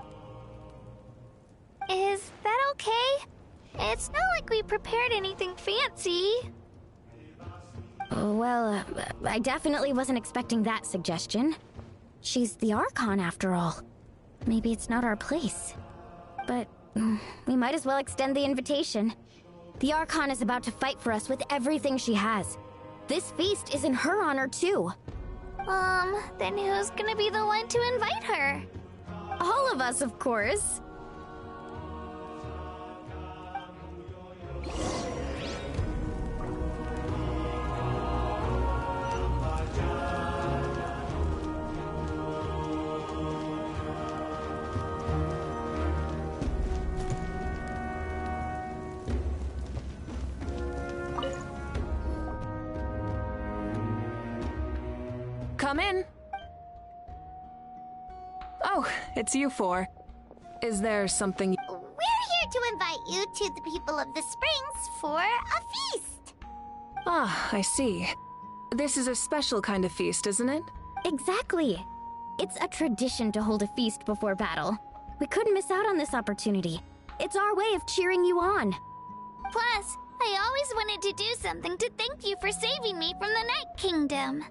Is that okay? It's not like we prepared anything fancy. Well, I definitely wasn't expecting that suggestion. She's the Archon, after all. Maybe it's not our place. But we might as well extend the invitation. The Archon is about to fight for us with everything she has. This feast is in her honor, too. Then who's gonna be the one to invite her? All of us, of course. Come in. Oh, it's you four. Is there something... We're here to invite you to the People of the Springs for a feast. Ah, I see. This is a special kind of feast, isn't it? Exactly. It's a tradition to hold a feast before battle. We couldn't miss out on this opportunity. It's our way of cheering you on. Plus, I always wanted to do something to thank you for saving me from the Night Kingdom.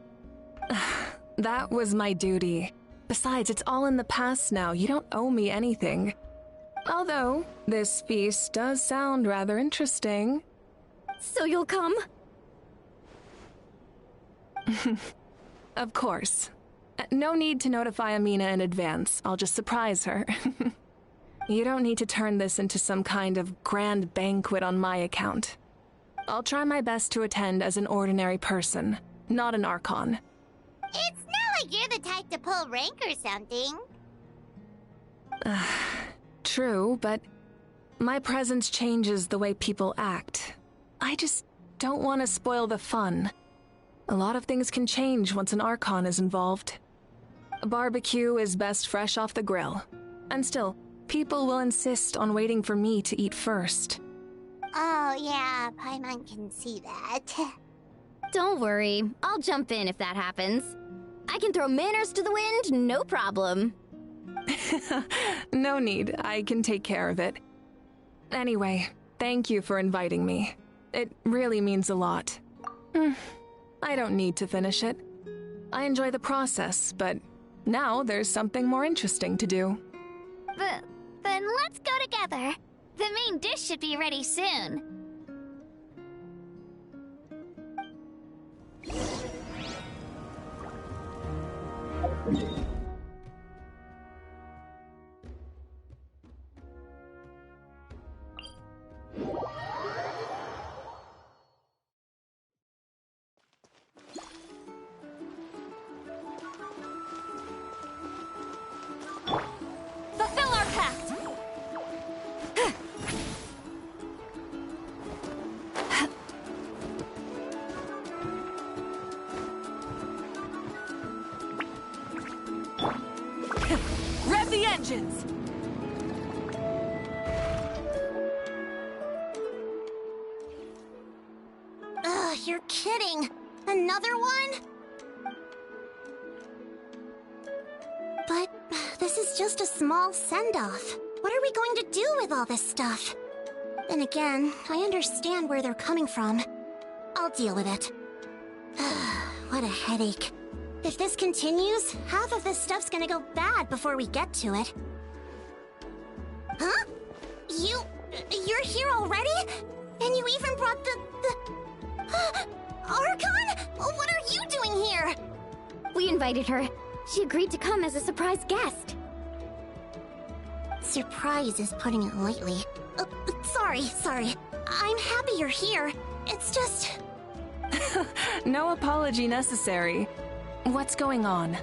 That was my duty. Besides, it's all in the past now. You don't owe me anything. Although, this feast does sound rather interesting. So you'll come? Of course. No need to notify Amina in advance. I'll just surprise her. You don't need to turn this into some kind of grand banquet on my account. I'll try my best to attend as an ordinary person, not an Archon. It's not like you're the type to pull rank or something. True, but my presence changes the way people act. I just don't want to spoil the fun. A lot of things can change once an Archon is involved. A barbecue is best fresh off the grill. And still, people will insist on waiting for me to eat first. Oh yeah, Paimon can see that. Don't worry, I'll jump in if that happens. I can throw manners to the wind, no problem. No need, I can take care of it. Anyway, thank you for inviting me. It really means a lot. I don't need to finish it. I enjoy the process, but now there's something more interesting to do. Then let's go together. The main dish should be ready soon. Fulfill our pact! Rev the engines! Ugh, you're kidding. Another one? But this is just a small send-off. What are we going to do with all this stuff? Then again, I understand where they're coming from. I'll deal with it. What a headache. If this continues, half of this stuff's gonna go bad before we get to it. Huh? You're here already? And you even brought the... Archon? What are you doing here? We invited her. She agreed to come as a surprise guest. Surprise is putting it lightly. Sorry. I'm happy you're here. It's just... No apology necessary. What's going on?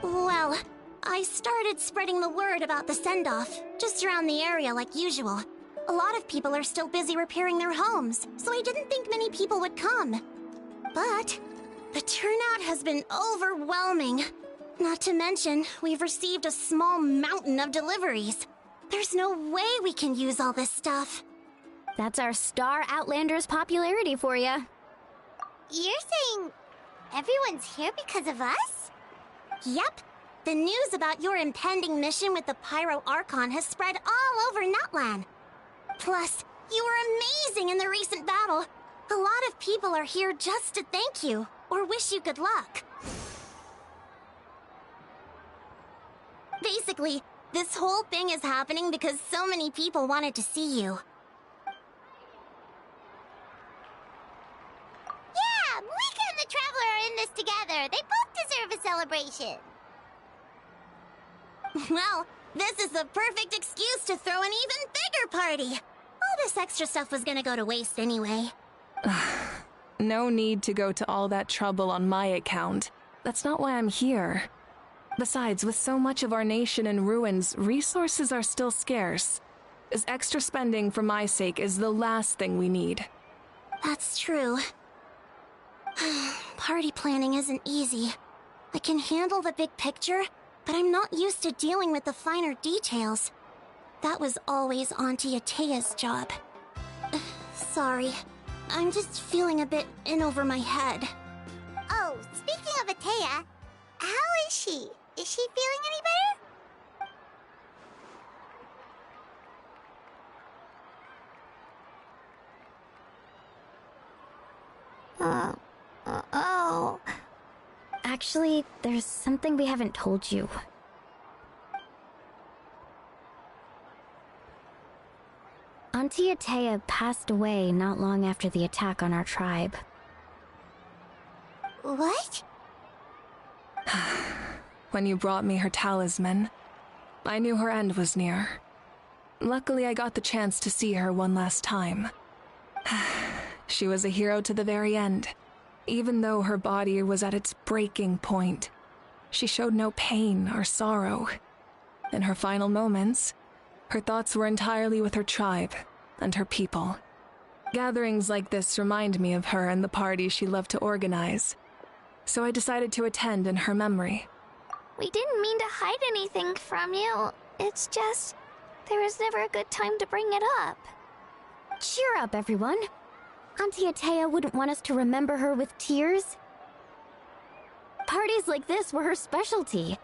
Well, I started spreading the word about the send-off, just around the area like usual. A lot of people are still busy repairing their homes, so I didn't think many people would come. But the turnout has been overwhelming. Not to mention, we've received a small mountain of deliveries. There's no way we can use all this stuff. That's our Star Outlander's popularity for ya. You're saying everyone's here because of us? Yep. The news about your impending mission with the Pyro Archon has spread all over Nutland. Plus, you were amazing in the recent battle. A lot of people are here just to thank you, or wish you good luck. Basically, this whole thing is happening because so many people wanted to see you. Yeah, Mika and the Traveler are in this together. They both deserve a celebration. Well, this is the perfect excuse to throw an even bigger party. All this extra stuff was gonna go to waste anyway. No need to go to all that trouble on my account. That's not why I'm here. Besides, with so much of our nation in ruins, resources are still scarce. This extra spending for my sake is the last thing we need. That's true. Party planning isn't easy. I can handle the big picture, but I'm not used to dealing with the finer details. That was always Auntie Atea's job. Sorry. I'm just feeling a bit in over my head. Oh, speaking of Atea, how is she? Is she feeling any better? Oh. Actually, there's something we haven't told you. Auntie Atea passed away not long after the attack on our tribe. What? When you brought me her talisman, I knew her end was near. Luckily, I got the chance to see her one last time. She was a hero to the very end. Even though her body was at its breaking point, she showed no pain or sorrow. In her final moments, her thoughts were entirely with her tribe and her people. Gatherings like this remind me of her and the parties she loved to organize, so I decided to attend in her memory. We didn't mean to hide anything from you. It's just, there was never a good time to bring it up. Cheer up, everyone. Auntie Atea wouldn't want us to remember her with tears. Parties like this were her specialty.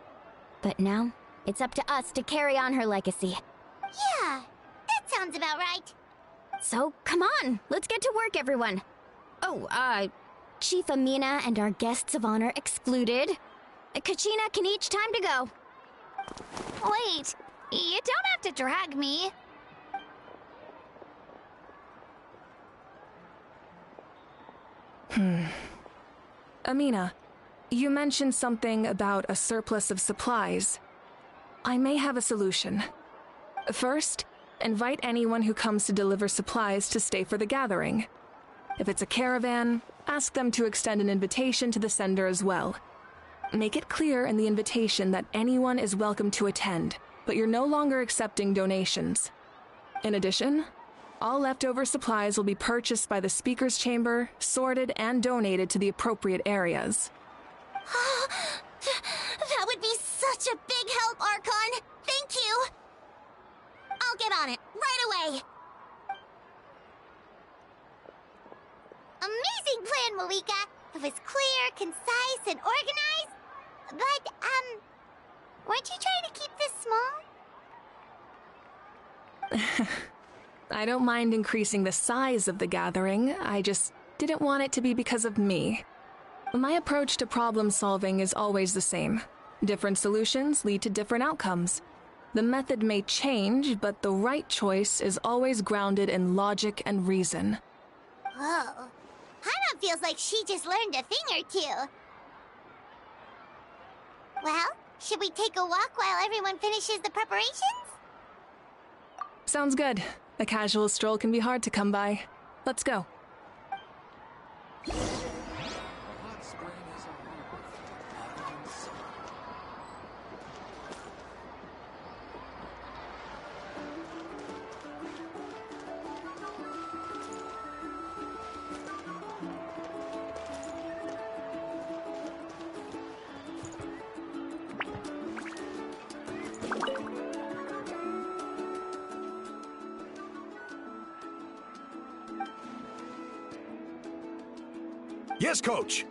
But now, it's up to us to carry on her legacy. Yeah, that sounds about right. So, come on, let's get to work, everyone. Oh, Chief Amina and our guests of honor excluded. Kachina can each time to go. Wait, you don't have to drag me. Amina, you mentioned something about a surplus of supplies. I may have a solution. First, invite anyone who comes to deliver supplies to stay for the gathering. If it's a caravan, ask them to extend an invitation to the sender as well. Make it clear in the invitation that anyone is welcome to attend, but you're no longer accepting donations. In addition, all leftover supplies will be purchased by the speaker's chamber, sorted, and donated to the appropriate areas. That would be such a big help, Archon! Thank you! I'll get on it, right away! Amazing plan, Malika! It was clear, concise, and organized. But, weren't you trying to keep this small? I don't mind increasing the size of the gathering, I just didn't want it to be because of me. My approach to problem solving is always the same. Different solutions lead to different outcomes. The method may change, but the right choice is always grounded in logic and reason. Whoa. Hana feels like she just learned a thing or two. Well, should we take a walk while everyone finishes the preparations? Sounds good. A casual stroll can be hard to come by. Let's go. Yes, Coach!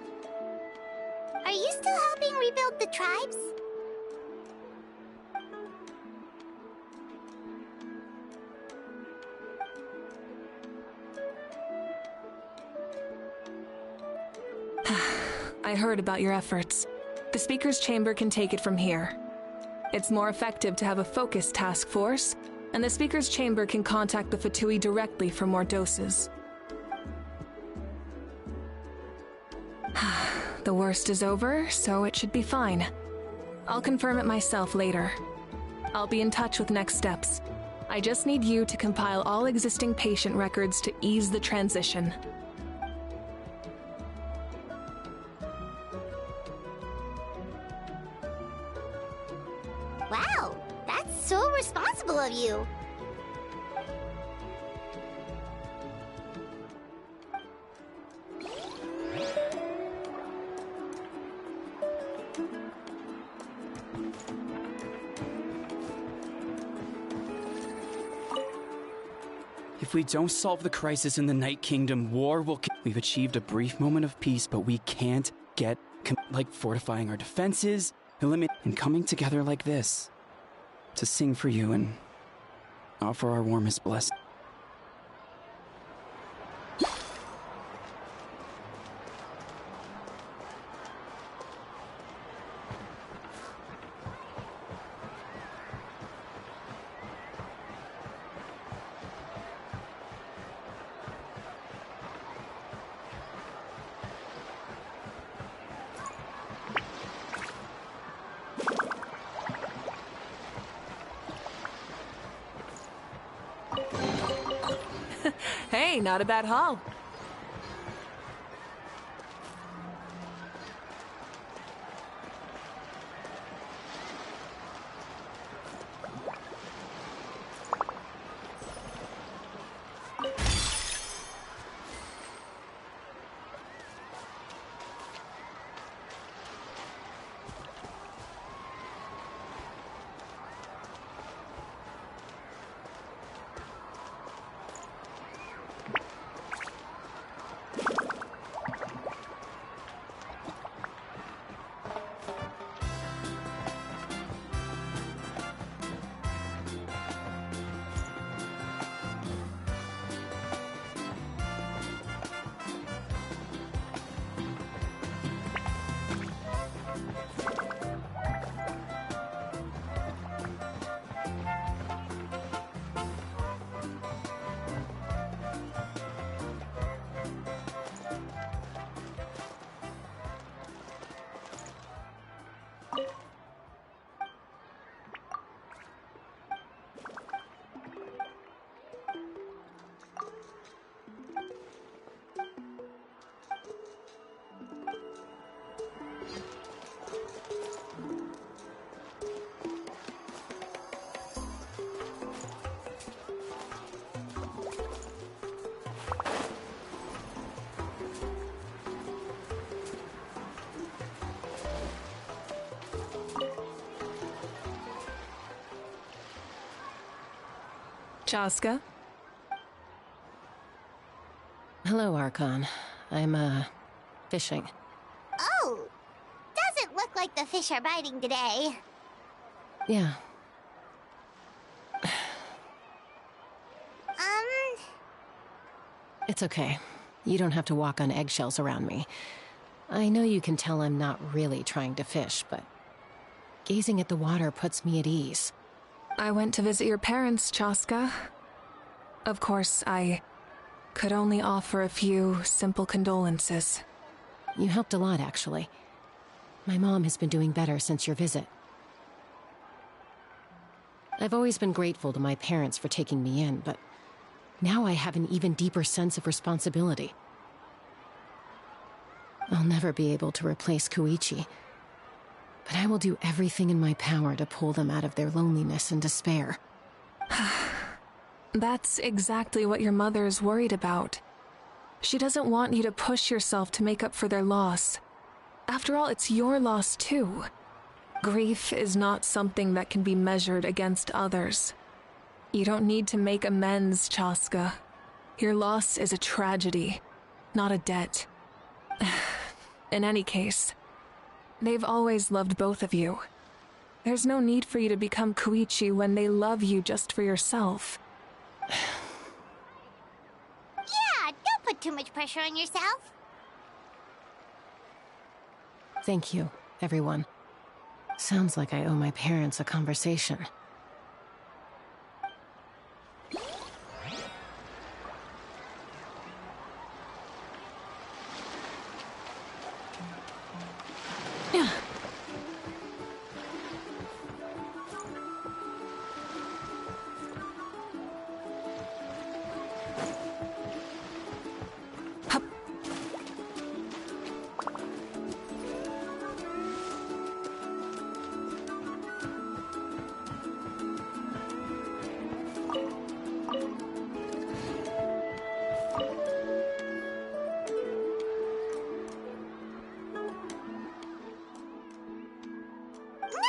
Are you still helping rebuild the tribes? I heard about your efforts. The Speaker's Chamber can take it from here. It's more effective to have a focused task force, and the Speaker's Chamber can contact the Fatui directly for more doses. The worst is over, so it should be fine. I'll confirm it myself later. I'll be in touch with next steps. I just need you to compile all existing patient records to ease the transition. Wow, that's so responsible of you. If we don't solve the crisis in the Night Kingdom, war will... We've achieved a brief moment of peace, but we can't get... like fortifying our defenses, and coming together like this. To sing for you and offer our warmest blessing. Hey, not a bad haul. Chaska? Hello, Archon. I'm, fishing. Oh! Doesn't look like the fish are biting today. Yeah. It's okay. You don't have to walk on eggshells around me. I know you can tell I'm not really trying to fish, but gazing at the water puts me at ease. I went to visit your parents, Chaska. Of course, I could only offer a few simple condolences. You helped a lot, actually. My mom has been doing better since your visit. I've always been grateful to my parents for taking me in, but now I have an even deeper sense of responsibility. I'll never be able to replace Koichi, but I will do everything in my power to pull them out of their loneliness and despair. That's exactly what your mother is worried about. She doesn't want you to push yourself to make up for their loss. After all, it's your loss too. Grief is not something that can be measured against others. You don't need to make amends, Chaska. Your loss is a tragedy, not a debt. In any case, they've always loved both of you. There's no need for you to become Koichi when they love you just for yourself. Yeah, don't put too much pressure on yourself. Thank you, everyone. Sounds like I owe my parents a conversation.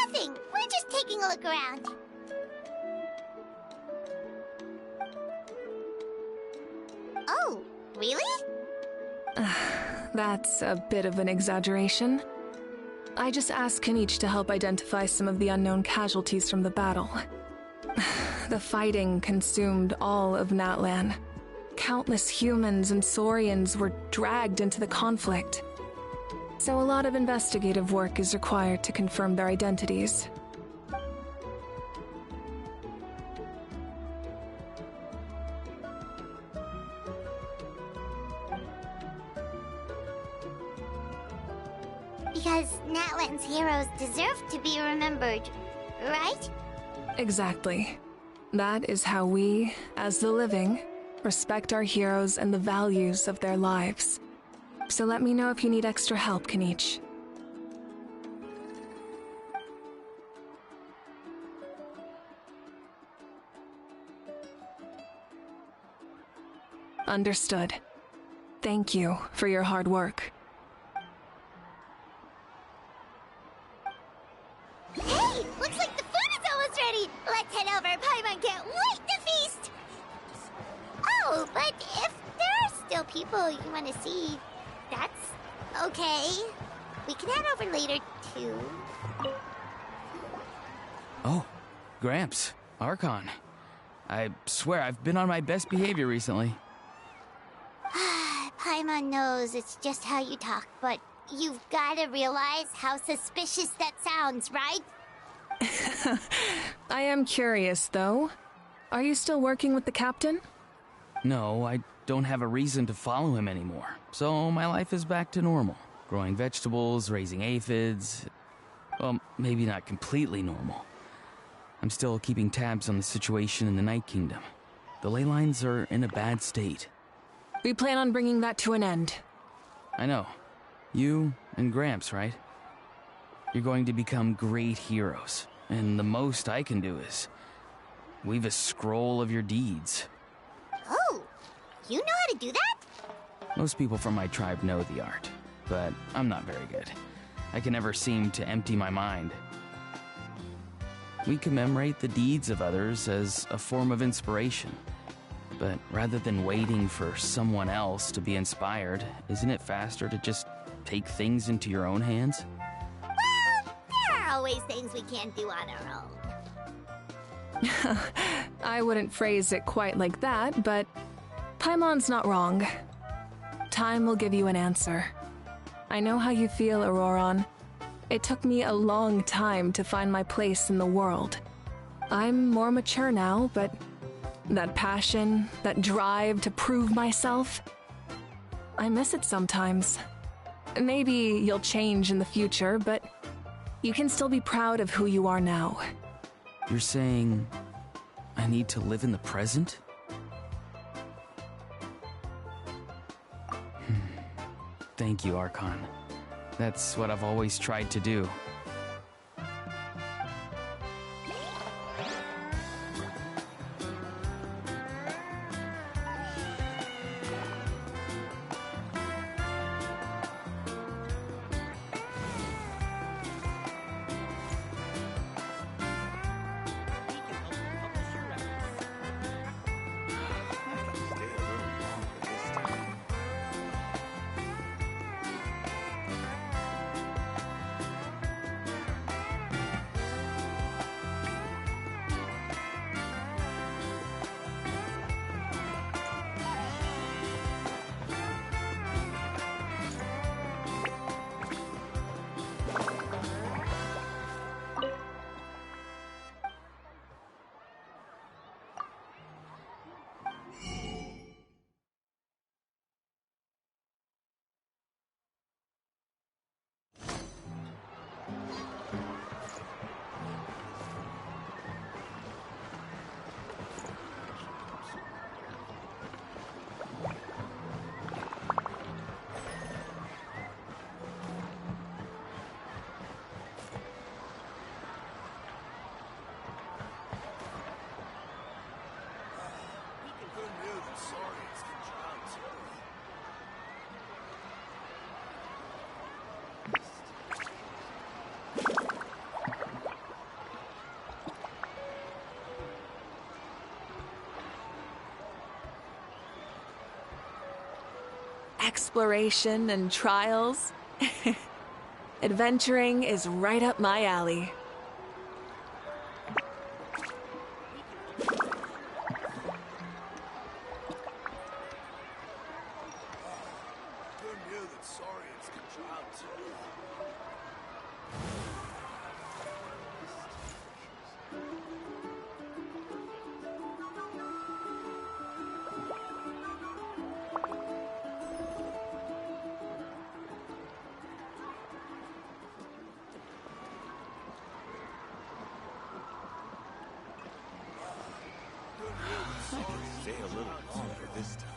Nothing. We're just taking a look around. Oh, really? That's a bit of an exaggeration. I just asked Kanich to help identify some of the unknown casualties from the battle. The fighting consumed all of Natlan. Countless humans and Saurians were dragged into the conflict. So a lot of investigative work is required to confirm their identities. Because Natlan's heroes deserve to be remembered, right? Exactly. That is how we, as the living, respect our heroes and the values of their lives. So let me know if you need extra help, Kanich. Understood. Thank you for your hard work. Hey! Looks like the food is almost ready! Let's head over! Paimon can't wait to feast! Oh, but if there are still people you want to see, that's okay. We can head over later, too. Oh, Gramps, Archon. I swear I've been on my best behavior recently. Paimon knows it's just how you talk, but you've got to realize how suspicious that sounds, right? I am curious, though. Are you still working with the captain? No, I don't have a reason to follow him anymore, so my life is back to normal. Growing vegetables, raising aphids. Well, maybe not completely normal. I'm still keeping tabs on the situation in the Night Kingdom. The ley lines are in a bad state. We plan on bringing that to an end. I know. You and Gramps, right? You're going to become great heroes, and the most I can do is weave a scroll of your deeds. Oh, you know how to do that? Most people from my tribe know the art, but I'm not very good. I can never seem to empty my mind. We commemorate the deeds of others as a form of inspiration. But rather than waiting for someone else to be inspired, isn't it faster to just take things into your own hands? Well, there are always things we can't do on our own. I wouldn't phrase it quite like that, but Paimon's not wrong. Time will give you an answer. I know how you feel, Auroron. It took me a long time to find my place in the world. I'm more mature now, but that passion, that drive to prove myself, I miss it sometimes. Maybe you'll change in the future, but you can still be proud of who you are now. You're saying I need to live in the present? Thank you, Archon. That's what I've always tried to do. Exploration and trials. Adventuring is right up my alley. Stay a little longer this time.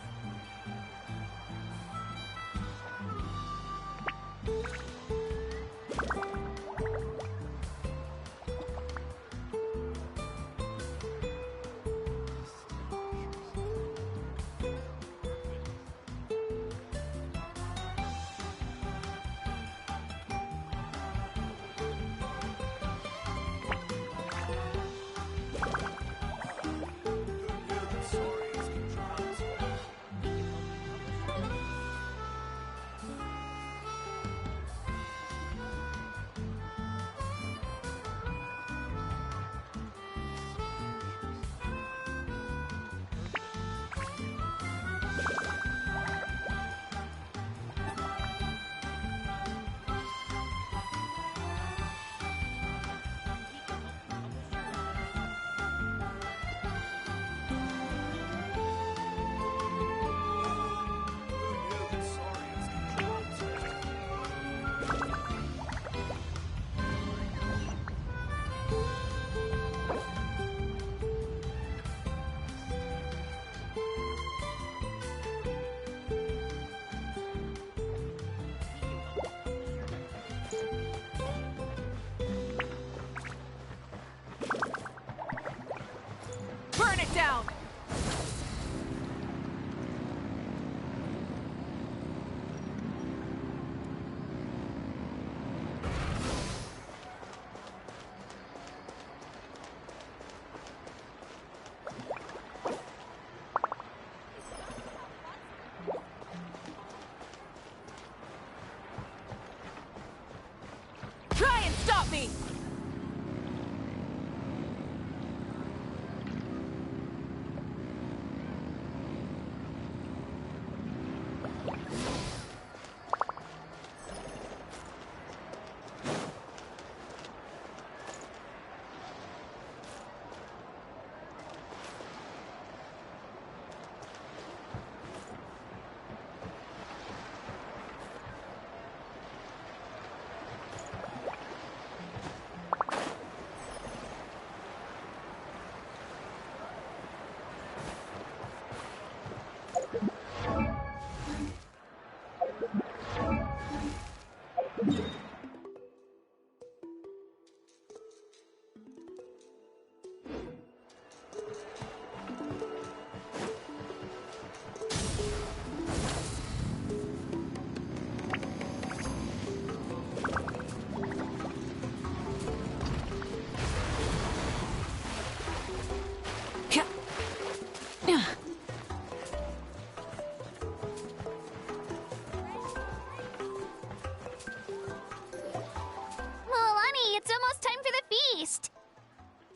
Milani, it's almost time for the feast.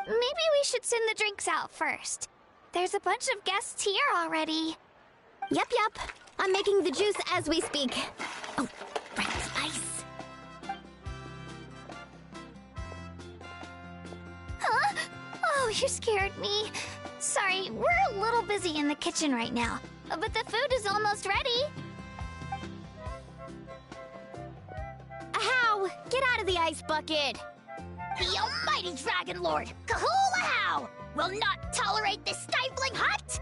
Maybe we should send the drinks out first. There's a bunch of guests here already. Yep. I'm making the juice as we speak. Oh, right, ice. Huh? Oh, you scared me. Sorry, we're a little busy in the kitchen right now, but the food is almost ready. Ahow! Get out of the ice bucket! The almighty Dragon Lord, Kahul will not tolerate this stifling hut!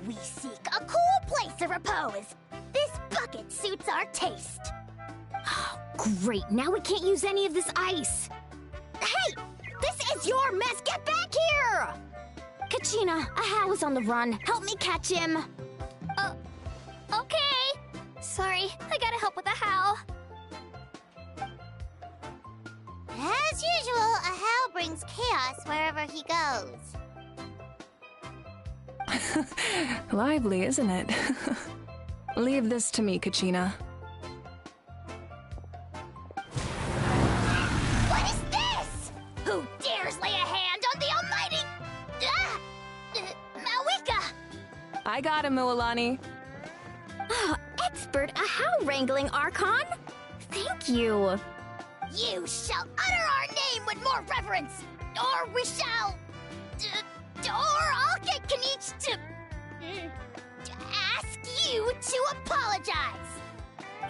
We seek a cool place of repose. This bucket suits our taste. Oh, great. Now we can't use any of this ice. Hey! This is your mess! Get back here! Kachina, Ahow is on the run. Help me catch him. Okay. Sorry, I gotta help with Ahow. As usual, Ahow brings chaos wherever he goes. Lively, isn't it? Leave this to me, Kachina. What is this? Who dares lay a hand on the almighty... Mawika? I got him, Mualani. Expert Ahow wrangling, Archon. Thank you. You shall utter our name with more reverence, or we shall... or I'll get Kanich to ask you to apologize.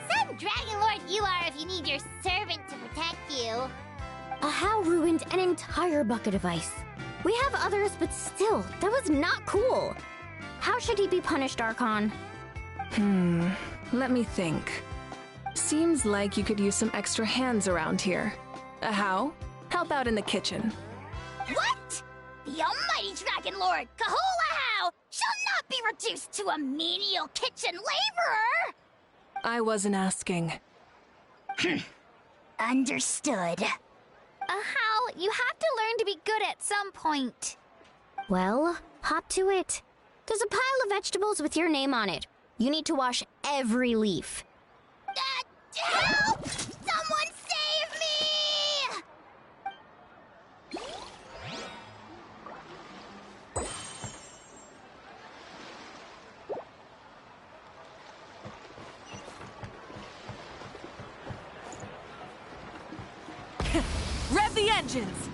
Some Dragon Lord you are if you need your servant to protect you. Ahow ruined an entire bucket of ice. We have others, but still, that was not cool. How should he be punished, Archon? Let me think. Seems like you could use some extra hands around here. Ahow, help out in the kitchen. What? The almighty Dragon Lord, Kahul Ahow, shall not be reduced to a menial kitchen laborer! I wasn't asking. Understood. Ahow, you have to learn to be good at some point. Well, hop to it. There's a pile of vegetables with your name on it. You need to wash every leaf. Help! Someone save me! Rev the engines!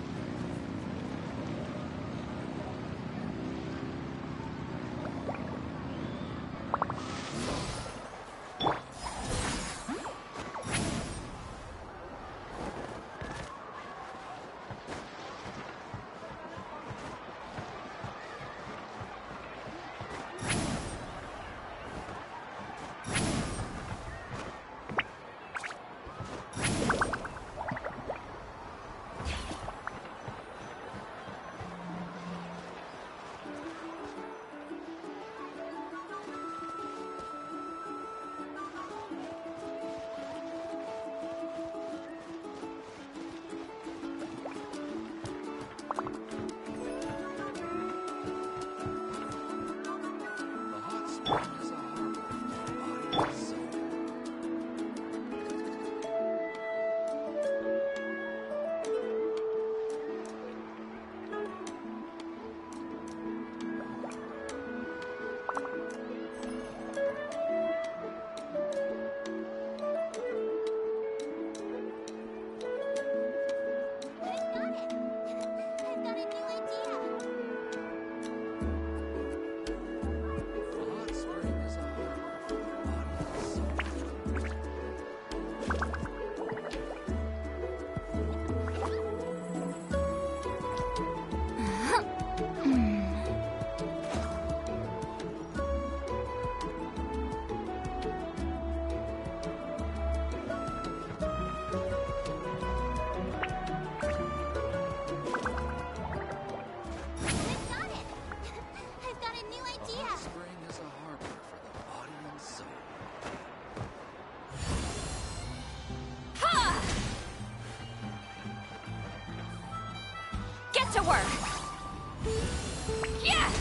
power! Yeah!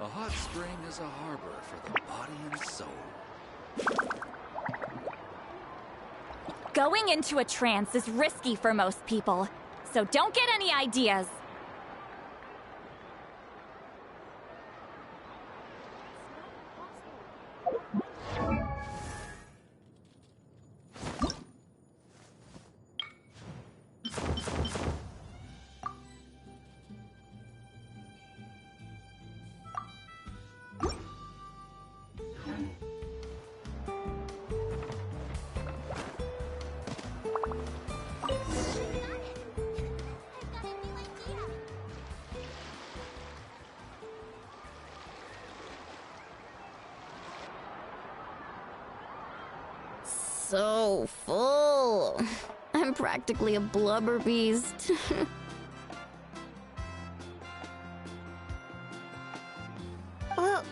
A hot spring is a harbor for the body and soul. Going into a trance is risky for most people, so don't get any ideas. So full. I'm practically a blubber beast.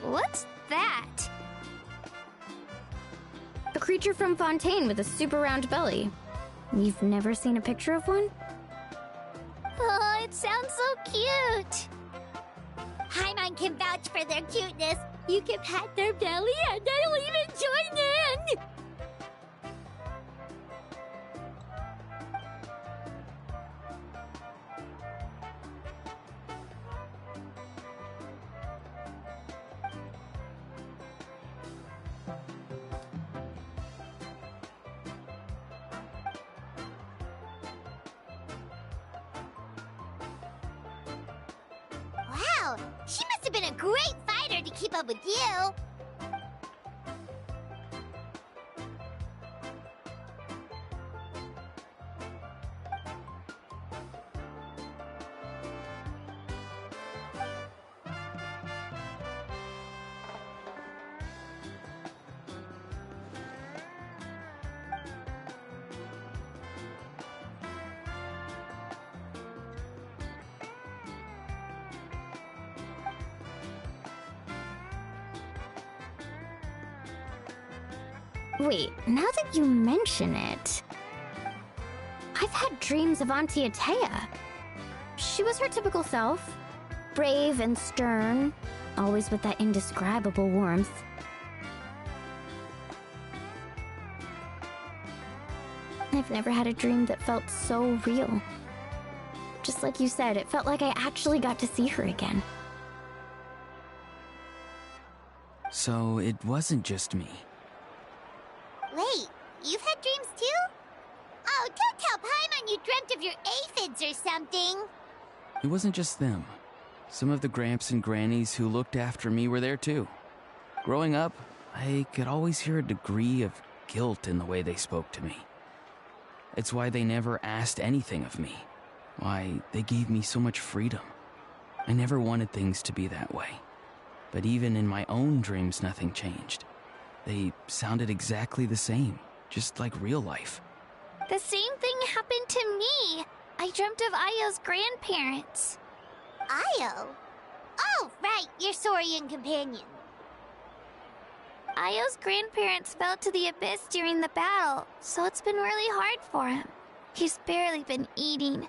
What's that? A creature from Fontaine with a super round belly. You've never seen a picture of one? Oh, it sounds so cute. Paimon can vouch for their cuteness. You can pat their belly and they'll even join in. Wow, she must have been a great fighter to keep up with you. Wait, now that you mention it, I've had dreams of Auntie Atea. She was her typical self, brave and stern, always with that indescribable warmth. I've never had a dream that felt so real. Just like you said, it felt like I actually got to see her again. So it wasn't just me. Wait, you've had dreams too? Oh, don't tell Paimon you dreamt of your aphids or something. It wasn't just them. Some of the Gramps and Grannies who looked after me were there too. Growing up, I could always hear a degree of guilt in the way they spoke to me. It's why they never asked anything of me. Why they gave me so much freedom. I never wanted things to be that way. But even in my own dreams, nothing changed. They sounded exactly the same, just like real life. The same thing happened to me. I dreamt of Ayo's grandparents. Ayo? Oh, right, your Saurian companion. Ayo's grandparents fell to the abyss during the battle, so it's been really hard for him. He's barely been eating.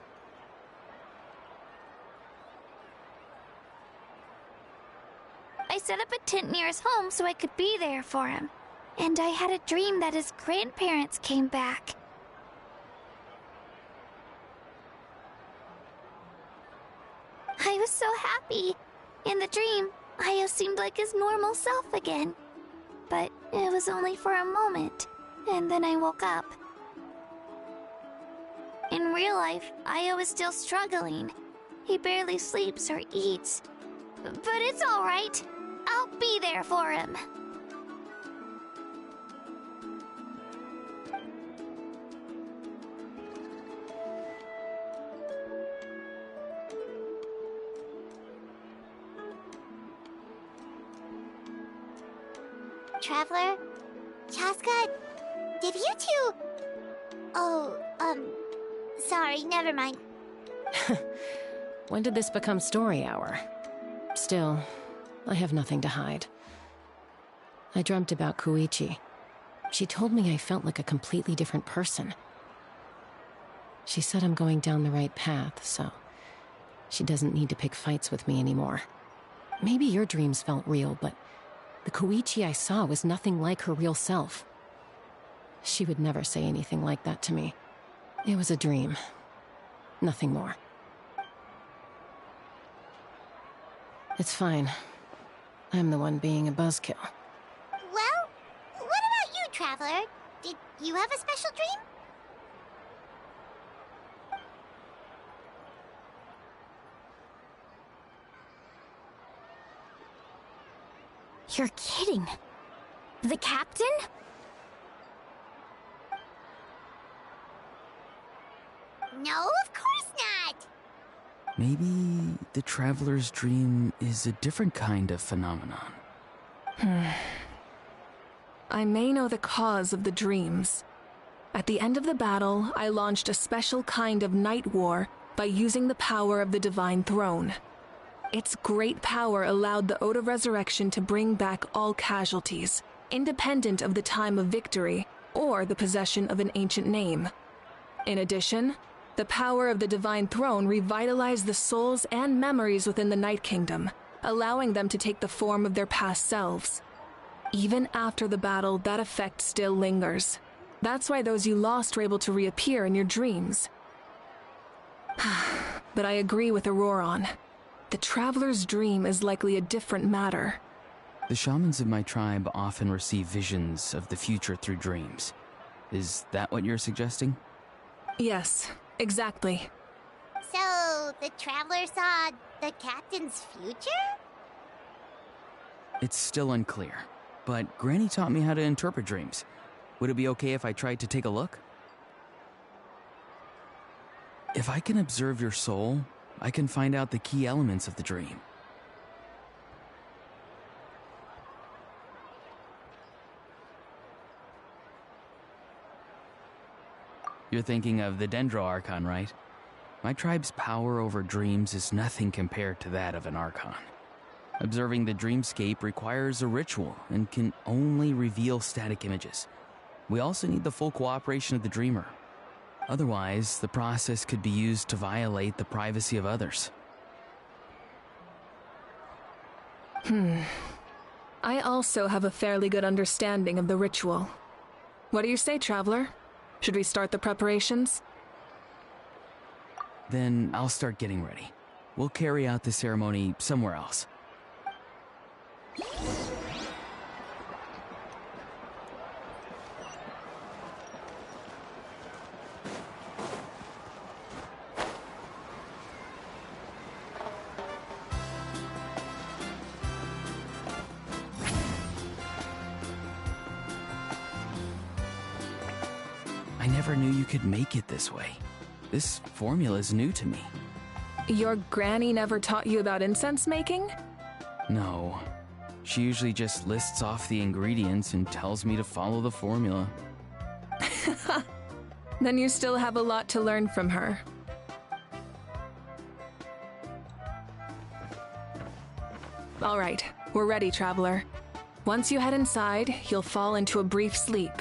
I set up a tent near his home so I could be there for him. And I had a dream that his grandparents came back. I was so happy. In the dream, Ayo seemed like his normal self again. But it was only for a moment, and then I woke up. In real life, Ayo is still struggling. He barely sleeps or eats. But it's all right. I'll be there for him. Traveler? Chaska? Did you two... Oh, sorry, never mind. When did this become story hour? Still, I have nothing to hide. I dreamt about Koichi. She told me I felt like a completely different person. She said I'm going down the right path, so she doesn't need to pick fights with me anymore. Maybe your dreams felt real, but the Koichi I saw was nothing like her real self. She would never say anything like that to me. It was a dream. Nothing more. It's fine. I'm the one being a buzzkill. Well, what about you, Traveler? Did you have a special dream? You're kidding. The captain? No, of course not! Maybe the Traveler's dream is a different kind of phenomenon. I may know the cause of the dreams. At the end of the battle, I launched a special kind of night war by using the power of the Divine Throne. Its great power allowed the Ode of Resurrection to bring back all casualties, independent of the time of victory or the possession of an ancient name. In addition, the power of the Divine Throne revitalized the souls and memories within the Night Kingdom, allowing them to take the form of their past selves. Even after the battle, that effect still lingers. That's why those you lost were able to reappear in your dreams. But I agree with Auroron. The Traveler's dream is likely a different matter. The shamans of my tribe often receive visions of the future through dreams. Is that what you're suggesting? Yes, exactly. So, the Traveler saw the captain's future? It's still unclear, but Granny taught me how to interpret dreams. Would it be okay if I tried to take a look? If I can observe your soul, I can find out the key elements of the dream. You're thinking of the Dendro Archon, right? My tribe's power over dreams is nothing compared to that of an Archon. Observing the dreamscape requires a ritual and can only reveal static images. We also need the full cooperation of the dreamer. Otherwise, the process could be used to violate the privacy of others. I also have a fairly good understanding of the ritual. What do you say, Traveler? Should we start the preparations? Then I'll start getting ready. We'll carry out the ceremony somewhere else. I never knew you could make it this way. This formula is new to me. Your granny never taught you about incense making? No. She usually just lists off the ingredients and tells me to follow the formula. Then you still have a lot to learn from her. All right, we're ready, Traveler. Once you head inside, you'll fall into a brief sleep.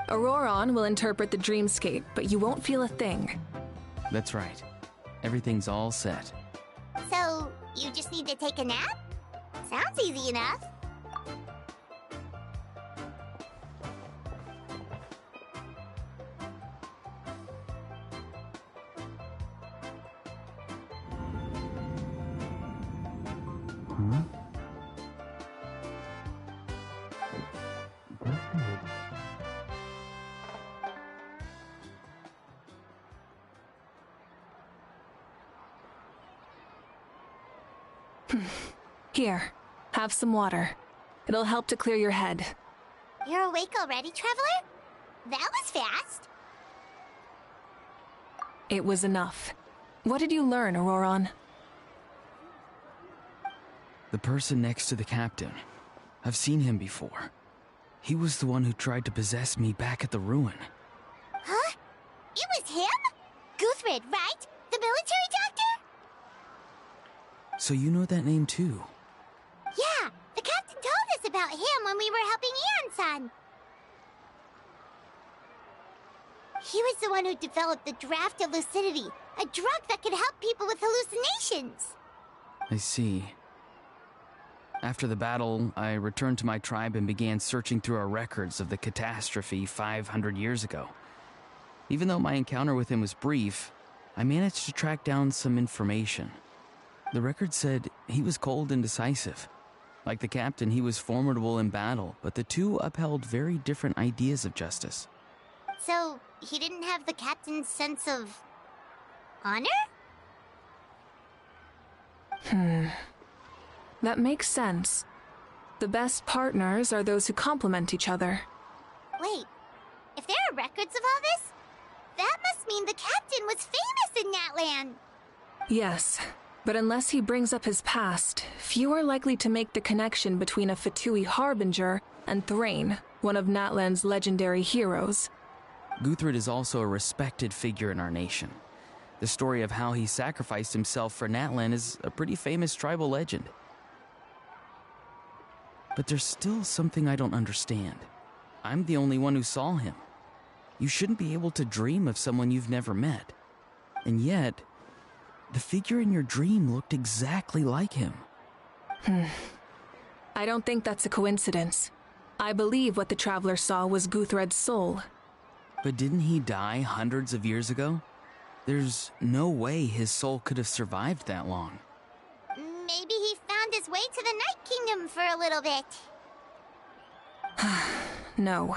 Auroron will interpret the dreamscape, but you won't feel a thing. That's right. Everything's all set. So, you just need to take a nap? Sounds easy enough. Here, have some water. It'll help to clear your head. You're awake already, Traveler? That was fast. It was enough. What did you learn, Auroron? The person next to the captain. I've seen him before. He was the one who tried to possess me back at the ruin. Huh? It was him? Guthrid, right? The military doctor? So you know that name too? Yeah, the captain told us about him when we were helping Ian-san. He was the one who developed the draft of lucidity, a drug that could help people with hallucinations. I see. After the battle, I returned to my tribe and began searching through our records of the catastrophe 500 years ago. Even though my encounter with him was brief, I managed to track down some information. The record said he was cold and decisive. Like the captain, he was formidable in battle, but the two upheld very different ideas of justice. So, he didn't have the captain's sense of... honor? That makes sense. The best partners are those who complement each other. Wait, if there are records of all this, that must mean the captain was famous in Natlan. Yes, but unless he brings up his past, few are likely to make the connection between a Fatui harbinger and Thrain, one of Natlan's legendary heroes. Guthred is also a respected figure in our nation. The story of how he sacrificed himself for Natlan is a pretty famous tribal legend. But there's still something I don't understand. I'm the only one who saw him. You shouldn't be able to dream of someone you've never met. And yet, the figure in your dream looked exactly like him. I don't think that's a coincidence. I believe what the Traveler saw was Guthred's soul. But didn't he die hundreds of years ago? There's no way his soul could have survived that long. Maybe he found his way to the Night Kingdom for a little bit. No.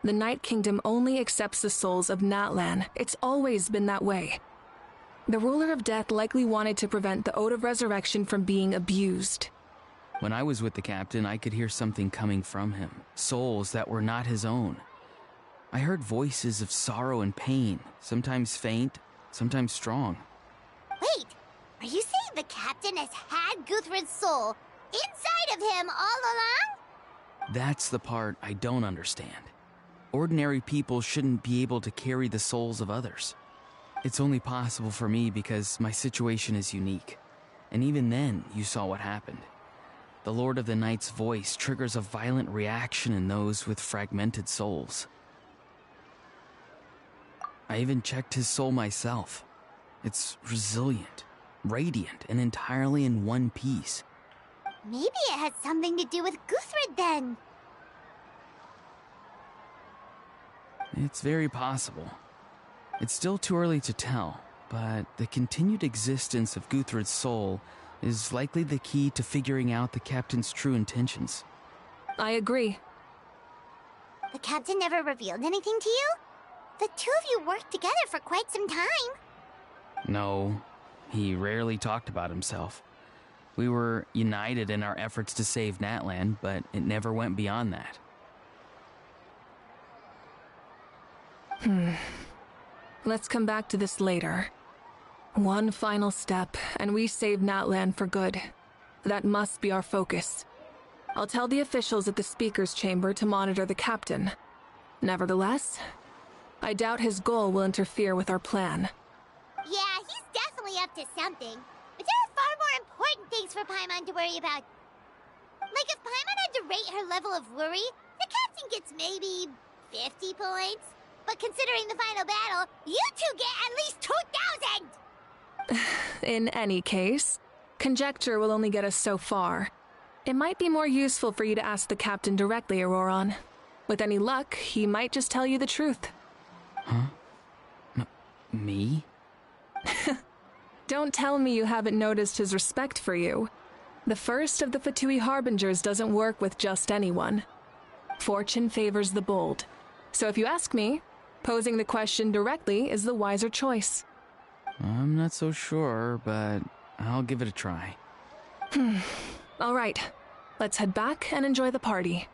The Night Kingdom only accepts the souls of Natlan. It's always been that way. The Ruler of Death likely wanted to prevent the Ode of Resurrection from being abused. When I was with the captain, I could hear something coming from him. Souls that were not his own. I heard voices of sorrow and pain, sometimes faint, sometimes strong. Wait, are you saying the captain has had Guthred's soul inside of him all along? That's the part I don't understand. Ordinary people shouldn't be able to carry the souls of others. It's only possible for me because my situation is unique. And even then, you saw what happened. The Lord of the Night's voice triggers a violent reaction in those with fragmented souls. I even checked his soul myself. It's resilient, radiant, and entirely in one piece. Maybe it had something to do with Guthred then. It's very possible. It's still too early to tell, but the continued existence of Guthred's soul is likely the key to figuring out the captain's true intentions. I agree. The captain never revealed anything to you? The two of you worked together for quite some time. No, he rarely talked about himself. We were united in our efforts to save Natlan, but it never went beyond that. Let's come back to this later. One final step, and we save Natlan for good. That must be our focus. I'll tell the officials at the speaker's chamber to monitor the captain. Nevertheless, I doubt his goal will interfere with our plan. Yeah, he's definitely up to something. But there are far more important things for Paimon to worry about. Like if Paimon had to rate her level of worry, the captain gets maybe 50 points. But considering the final battle, you two get at least 2,000! In any case, conjecture will only get us so far. It might be more useful for you to ask the captain directly, Auroron. With any luck, he might just tell you the truth. Huh? Me? Don't tell me you haven't noticed his respect for you. The first of the Fatui Harbingers doesn't work with just anyone. Fortune favors the bold. So if you ask me, posing the question directly is the wiser choice. I'm not so sure, but I'll give it a try. All right, let's head back and enjoy the party.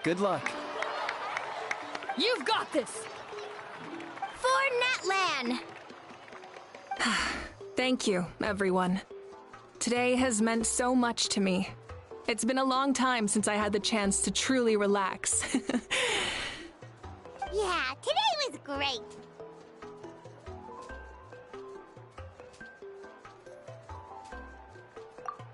Good luck. You've got this! For Natlan! Thank you, everyone. Today has meant so much to me. It's been a long time since I had the chance to truly relax. Yeah, today was great.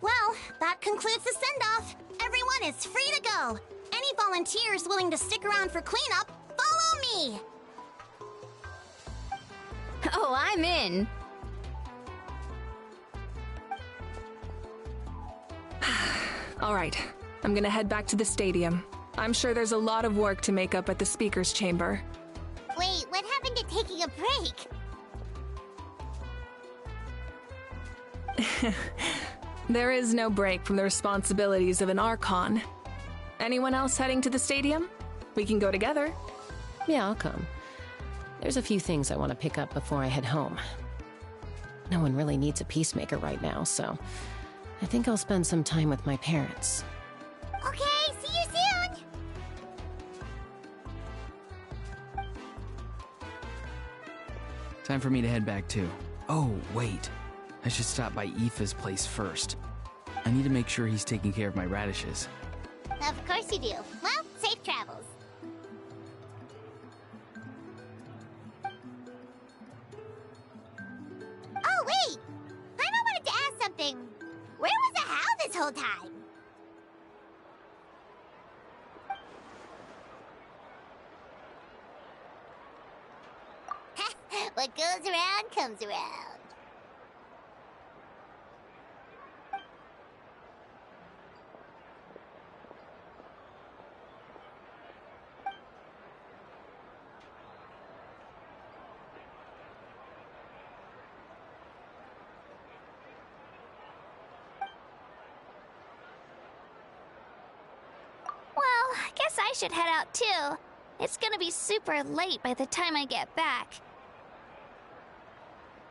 Well, that concludes the send-off. Everyone is free to go. Any volunteers willing to stick around for cleanup, follow me! Oh, I'm in. All right, I'm gonna head back to the stadium. I'm sure there's a lot of work to make up at the speaker's chamber. Wait, what happened to taking a break? There is no break from the responsibilities of an Archon. Anyone else heading to the stadium? We can go together. Yeah, I'll come. There's a few things I want to pick up before I head home. No one really needs a peacemaker right now, so I think I'll spend some time with my parents. Okay, see you soon! Time for me to head back too. Oh, wait. I should stop by Aoife's place first. I need to make sure he's taking care of my radishes. Of course you do. Well, safe travels. Oh, wait! Paimon wanted to ask something. Where was the How this whole time? What goes around comes around. Well, I guess I should head out too. It's gonna be super late by the time I get back.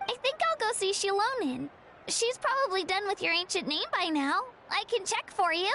I think I'll go see Shilonin. She's probably done with your ancient name by now. I can check for you.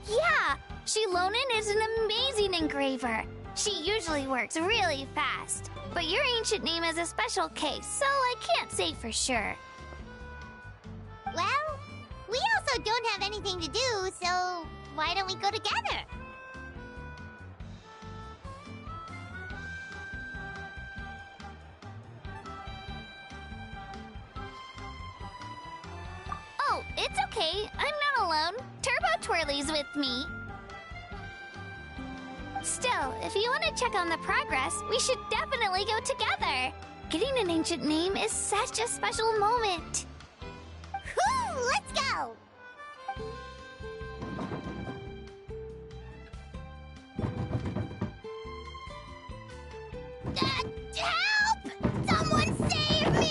Yeah, Shilonin is an amazing engraver. She usually works really fast. But your ancient name is a special case, so I can't say for sure. Well, we also don't have anything to do, so why don't we go together? Oh, it's okay. I'm not alone. Turbo Twirly's with me. Still, if you want to check on the progress, we should definitely go together. Getting an ancient name is such a special moment. Whew, let's go! Help! Someone save me!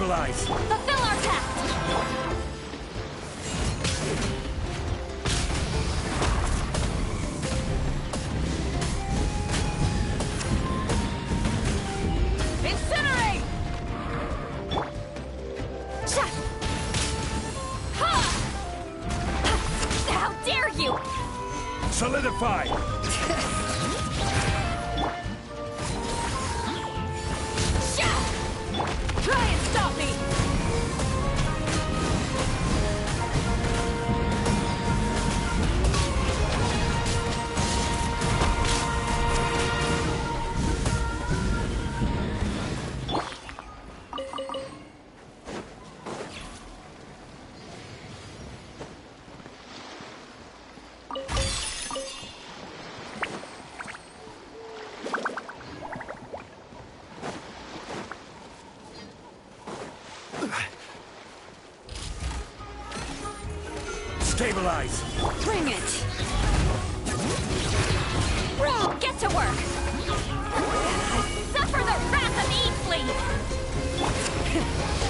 Stabilize! Fulfill our pact! Incinerate! Cha! Ha! How dare you! Solidify! Try and stop me! Stabilize! Bring it! Get to work! Suffer the wrath of Eatfleet!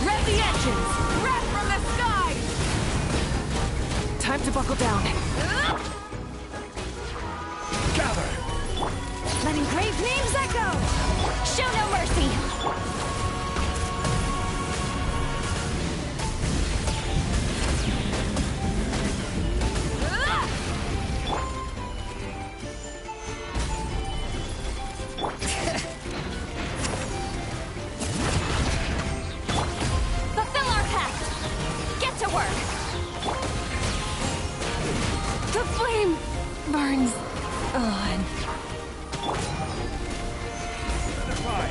Rev the engines! Wrath from the skies! Time to buckle down. Gather! Let engraved names echo! Show no mercy! Fulfill our pact! Get to work! The flame burns on. Solidify!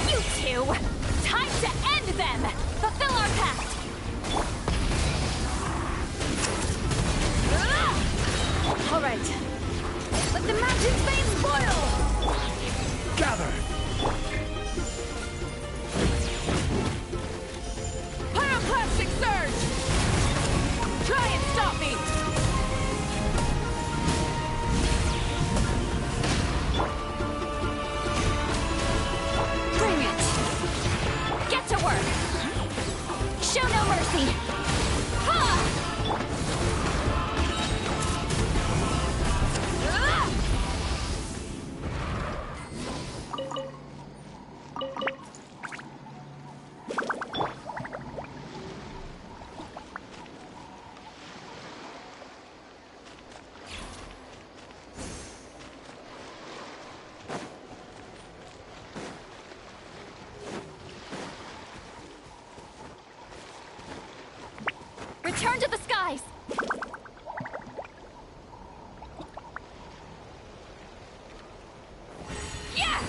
You two! Time to end them! Fulfill our pact! All right. Let the mountain flames boil! Gather! Pyroclastic surge! Try and stop me! Bring it! Get to work! Show no mercy! Ha! Return to the skies! Yeah!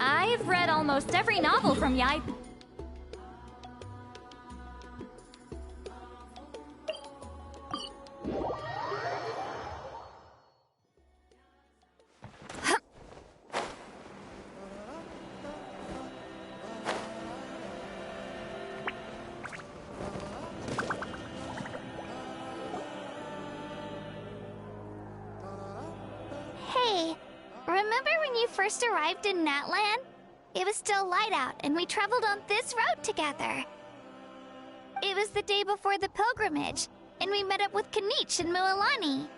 I've read almost every novel from Yai. Hey, remember when you first arrived in Natlan? It was still light out, and we traveled on this road together. It was the day before the pilgrimage, and we met up with Kanich and Mualani.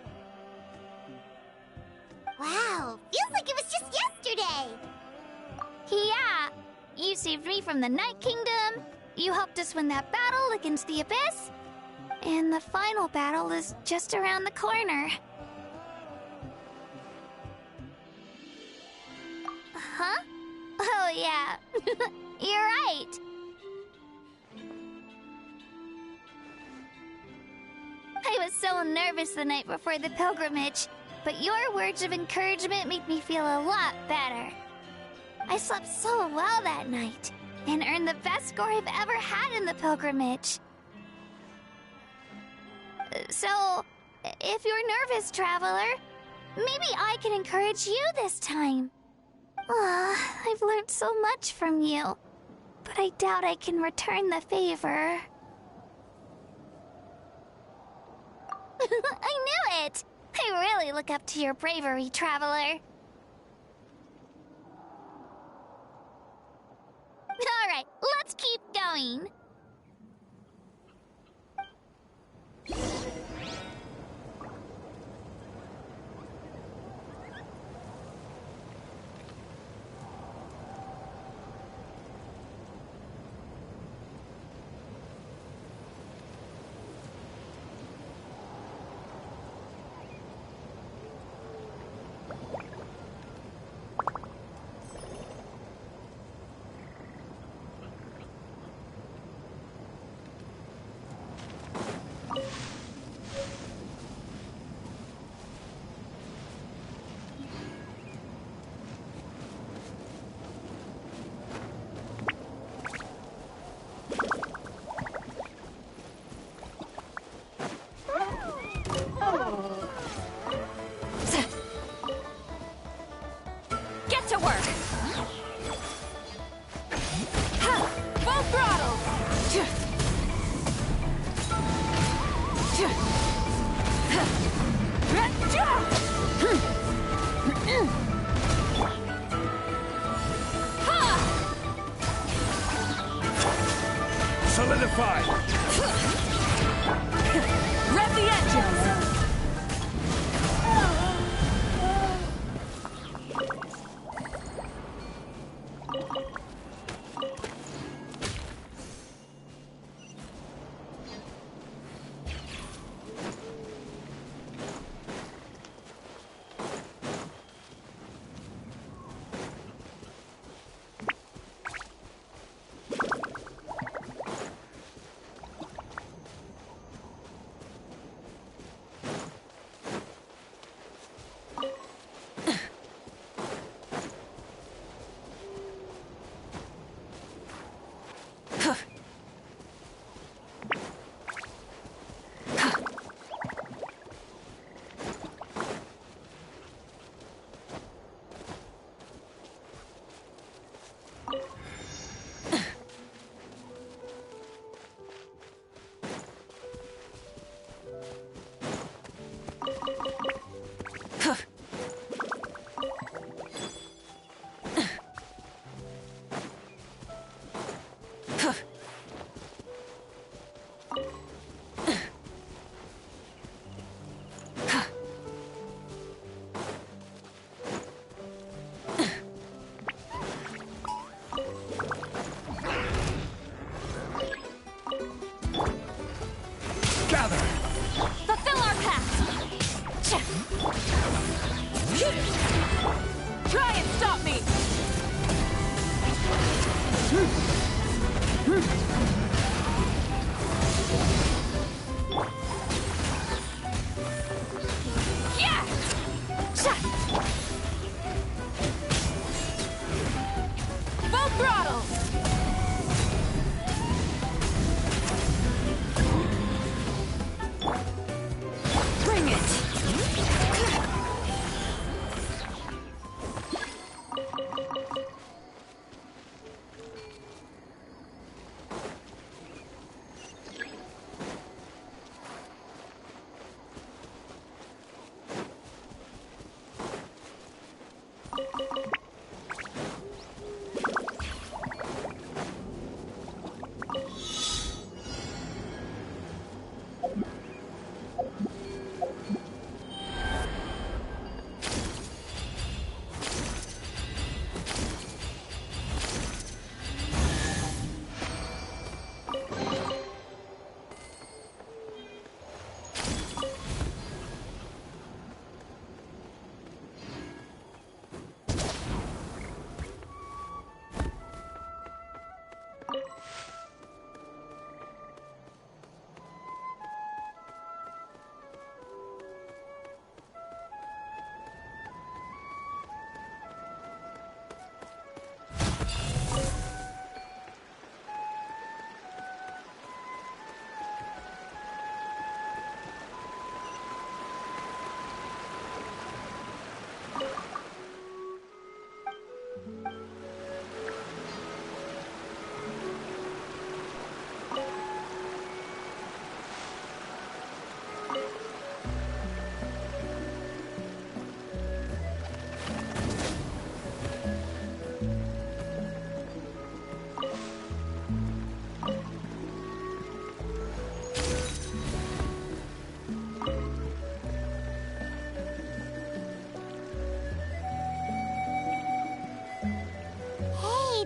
Wow, feels like it was just yesterday! Yeah, you saved me from the Night Kingdom, you helped us win that battle against the Abyss, and the final battle is just around the corner. Huh? Oh, yeah. You're right. I was so nervous the night before the pilgrimage, but your words of encouragement made me feel a lot better. I slept so well that night, and earned the best score I've ever had in the pilgrimage. So, if you're nervous, traveler, maybe I can encourage you this time. I've learned so much from you, but I doubt I can return the favor. I knew it! I really look up to your bravery, traveler. Alright, let's keep going. Get to work! Full throttle! Solidify! Rev the engines! Fulfill our pact! Try and stop me!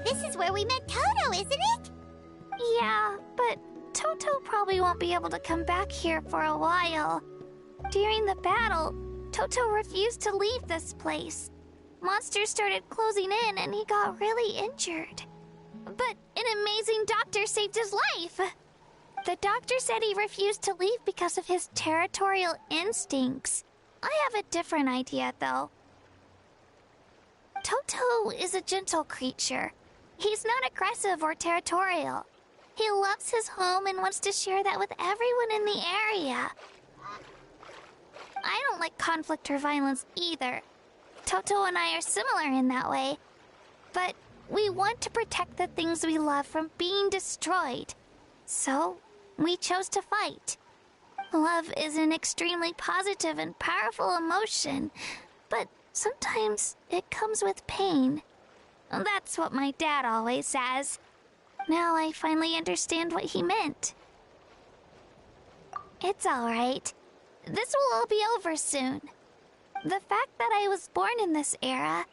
This is where we met Toto, isn't it? Yeah, but Toto probably won't be able to come back here for a while. During the battle, Toto refused to leave this place. Monsters started closing in and he got really injured. But an amazing doctor saved his life. The doctor said he refused to leave because of his territorial instincts. I have a different idea, though. Toto is a gentle creature. He's not aggressive or territorial. He loves his home and wants to share that with everyone in the area. I don't like conflict or violence either. Toto and I are similar in that way. But we want to protect the things we love from being destroyed. So, we chose to fight. Love is an extremely positive and powerful emotion, but sometimes it comes with pain. That's what my dad always says. Now I finally understand what he meant. It's all right. This will all be over soon. The fact that I was born in this era,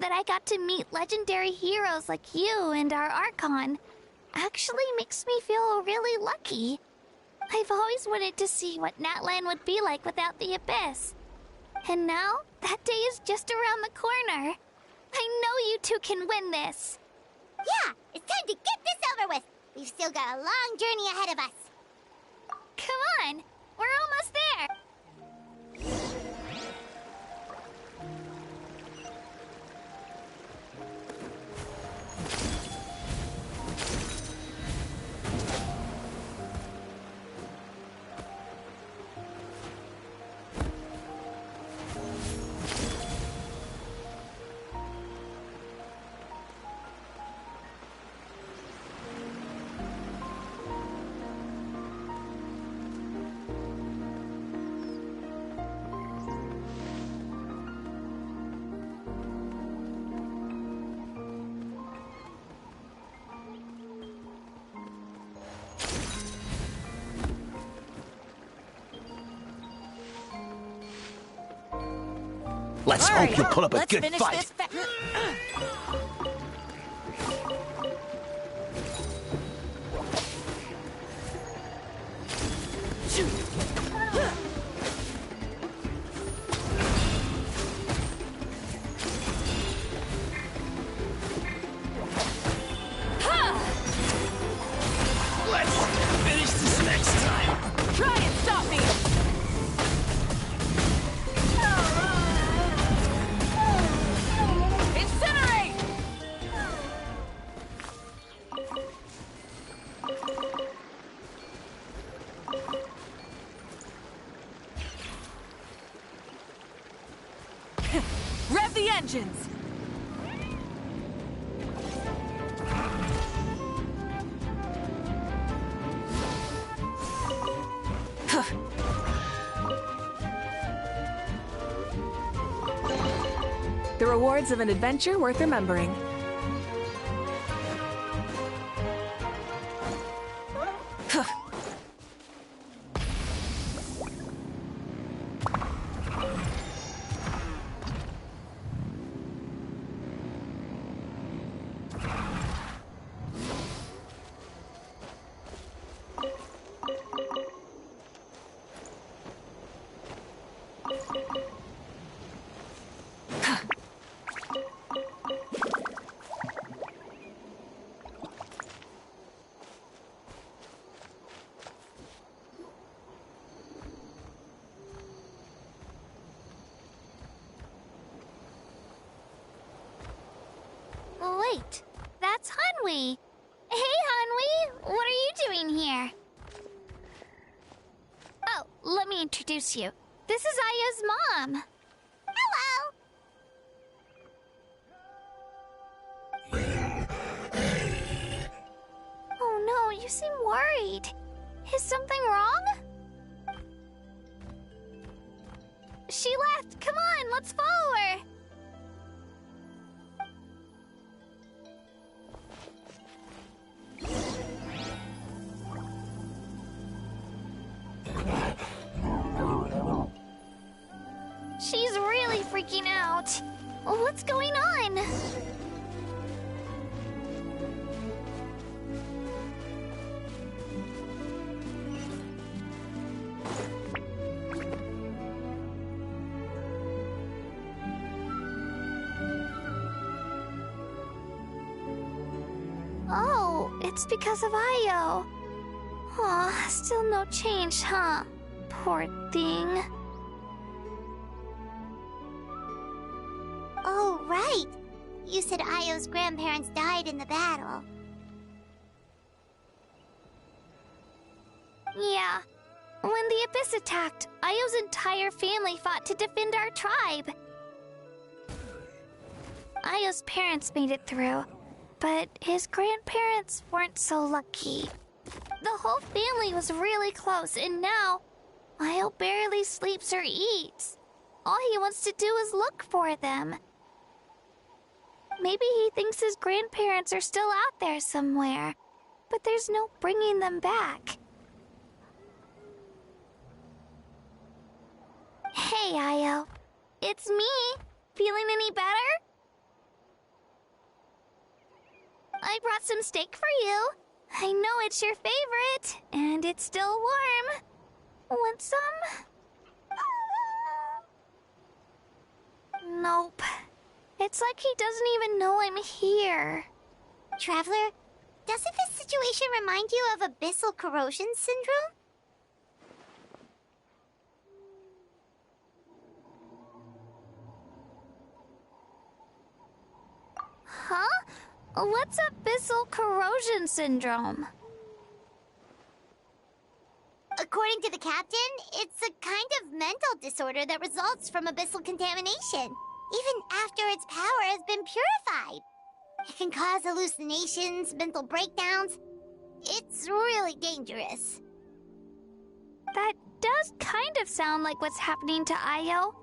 that I got to meet legendary heroes like you and our Archon, actually makes me feel really lucky. I've always wanted to see what Natlan would be like without the Abyss. And now, that day is just around the corner. I know you two can win this. Yeah, it's time to get this over with. We've still got a long journey ahead of us. Come on, we're almost there. Let's hope you put up a good fight. Let's finish this next time. Try and stop me! Incinerate! Rev the engines! The rewards of an adventure worth remembering. Wait, that's Hanwi. Hey, Hanwi, what are you doing here? Oh, let me introduce you. This is Aya's mom. Hello! You seem worried. Is something wrong? She left. Come on, let's follow her. She's really freaking out. What's going on? Oh, it's because of Io. Aw, still no change, huh? Poor thing. Oh, right. You said Io's grandparents died in the battle. Yeah. When the Abyss attacked, Io's entire family fought to defend our tribe. Io's parents made it through, but his grandparents weren't so lucky. The whole family was really close, and now Io barely sleeps or eats. All he wants to do is look for them. Maybe he thinks his grandparents are still out there somewhere, but there's no bringing them back. Hey, Io. It's me. Feeling any better? I brought some steak for you. I know it's your favorite, and it's still warm. Want some? Nope. It's like he doesn't even know I'm here. Traveler, doesn't this situation remind you of abyssal corrosion syndrome? Huh? What's abyssal corrosion syndrome? According to the captain, it's a kind of mental disorder that results from abyssal contamination, even after its power has been purified. It can cause hallucinations, mental breakdowns. It's really dangerous. That does kind of sound like what's happening to Io,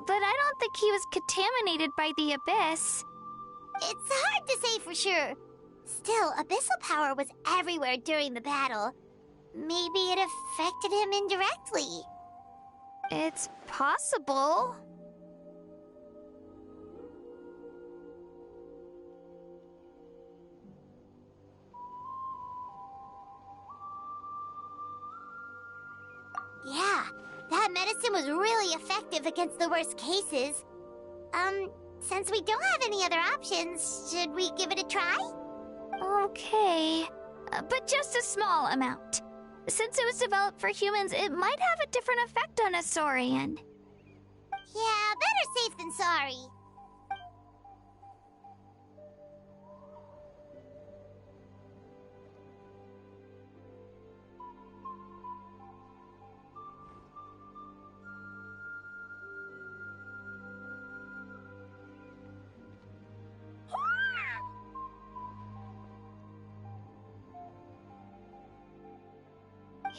but I don't think he was contaminated by the Abyss. It's hard to say for sure. Still, abyssal power was everywhere during the battle. Maybe it affected him indirectly. It's possible. Yeah, that medicine was really effective against the worst cases. Since we don't have any other options, should we give it a try? Okay, but just a small amount. Since it was developed for humans, it might have a different effect on a Saurian. Yeah, better safe than sorry.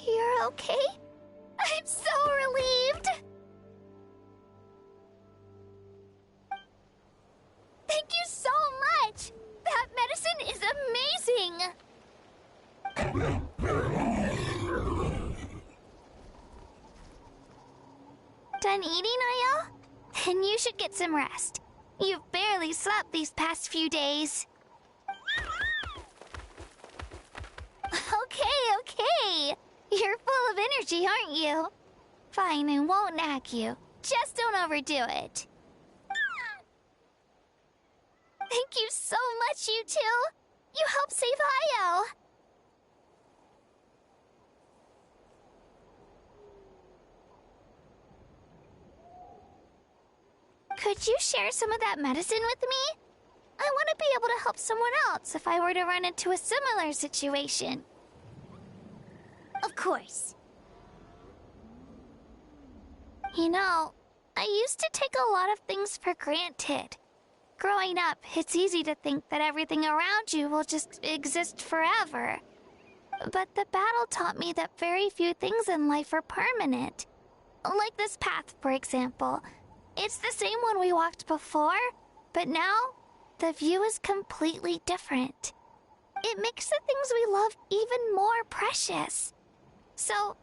You're okay? I'm so relieved! Thank you so much! That medicine is amazing! Done eating, Io? Then you should get some rest. You've barely slept these past few days. Okay. You're full of energy, aren't you? Fine, I won't nag you. Just don't overdo it. Thank you so much, you two. You helped save Io. Could you share some of that medicine with me? I want to be able to help someone else if I were to run into a similar situation. Of course. You know, I used to take a lot of things for granted. Growing up, it's easy to think that everything around you will just exist forever. But the battle taught me that very few things in life are permanent. Like this path, for example. It's the same one we walked before, but now the view is completely different. It makes the things we love even more precious. So,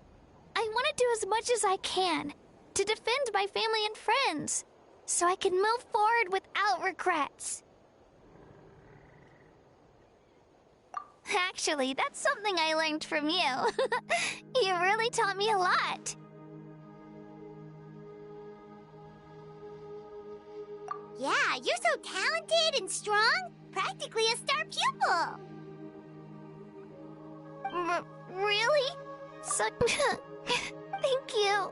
I want to do as much as I can to defend my family and friends, so I can move forward without regrets. Actually, that's something I learned from you. You really taught me a lot. Yeah, you're so talented and strong. Practically a star pupil. Really? So, thank you.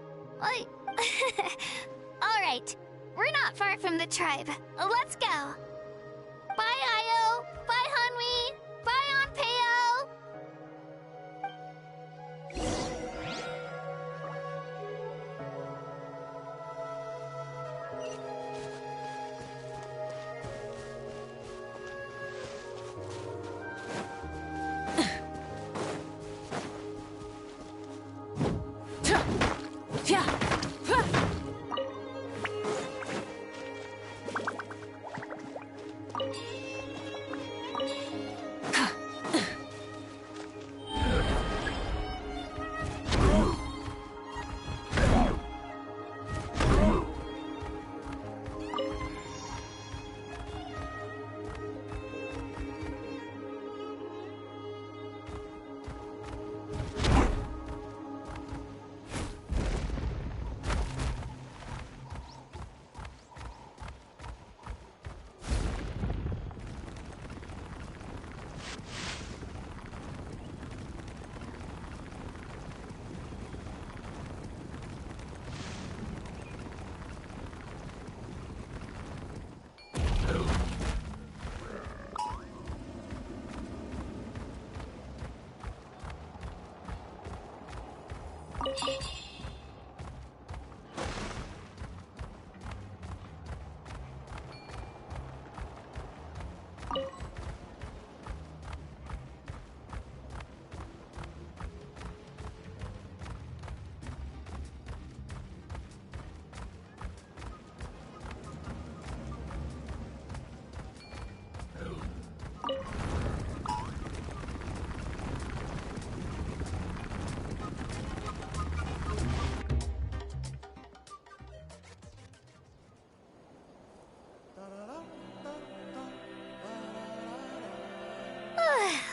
Alright, we're not far from the tribe. Let's go. Bye, Io. Bye, Hanwi. Bye, Onpeo.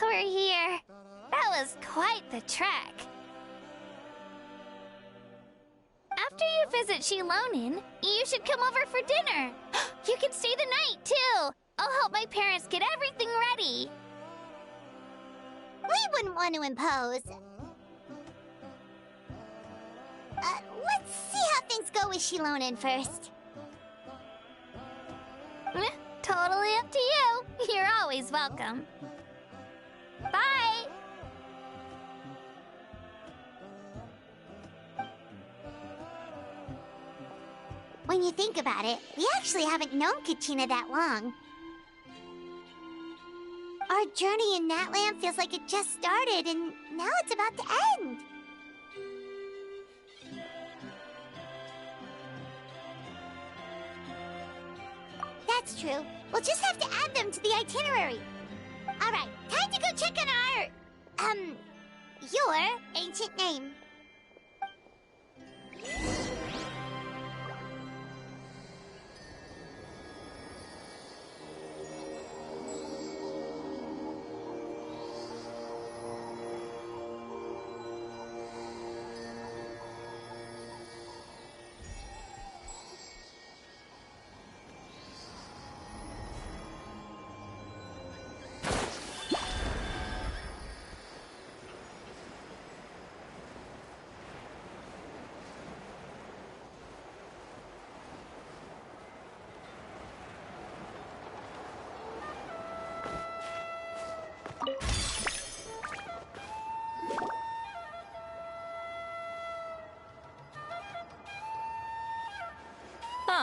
We're here. That was quite the trek. After you visit Shilonin, you should come over for dinner. You can stay the night, too. I'll help my parents get everything ready. We wouldn't want to impose. Let's see how things go with Shilonin first. Totally up to you. You're always welcome. Bye! When you think about it, we actually haven't known Kachina that long. Our journey in Natland feels like it just started, and now it's about to end. That's true. We'll just have to add them to the itinerary. Alright, time to go check on our... your ancient name.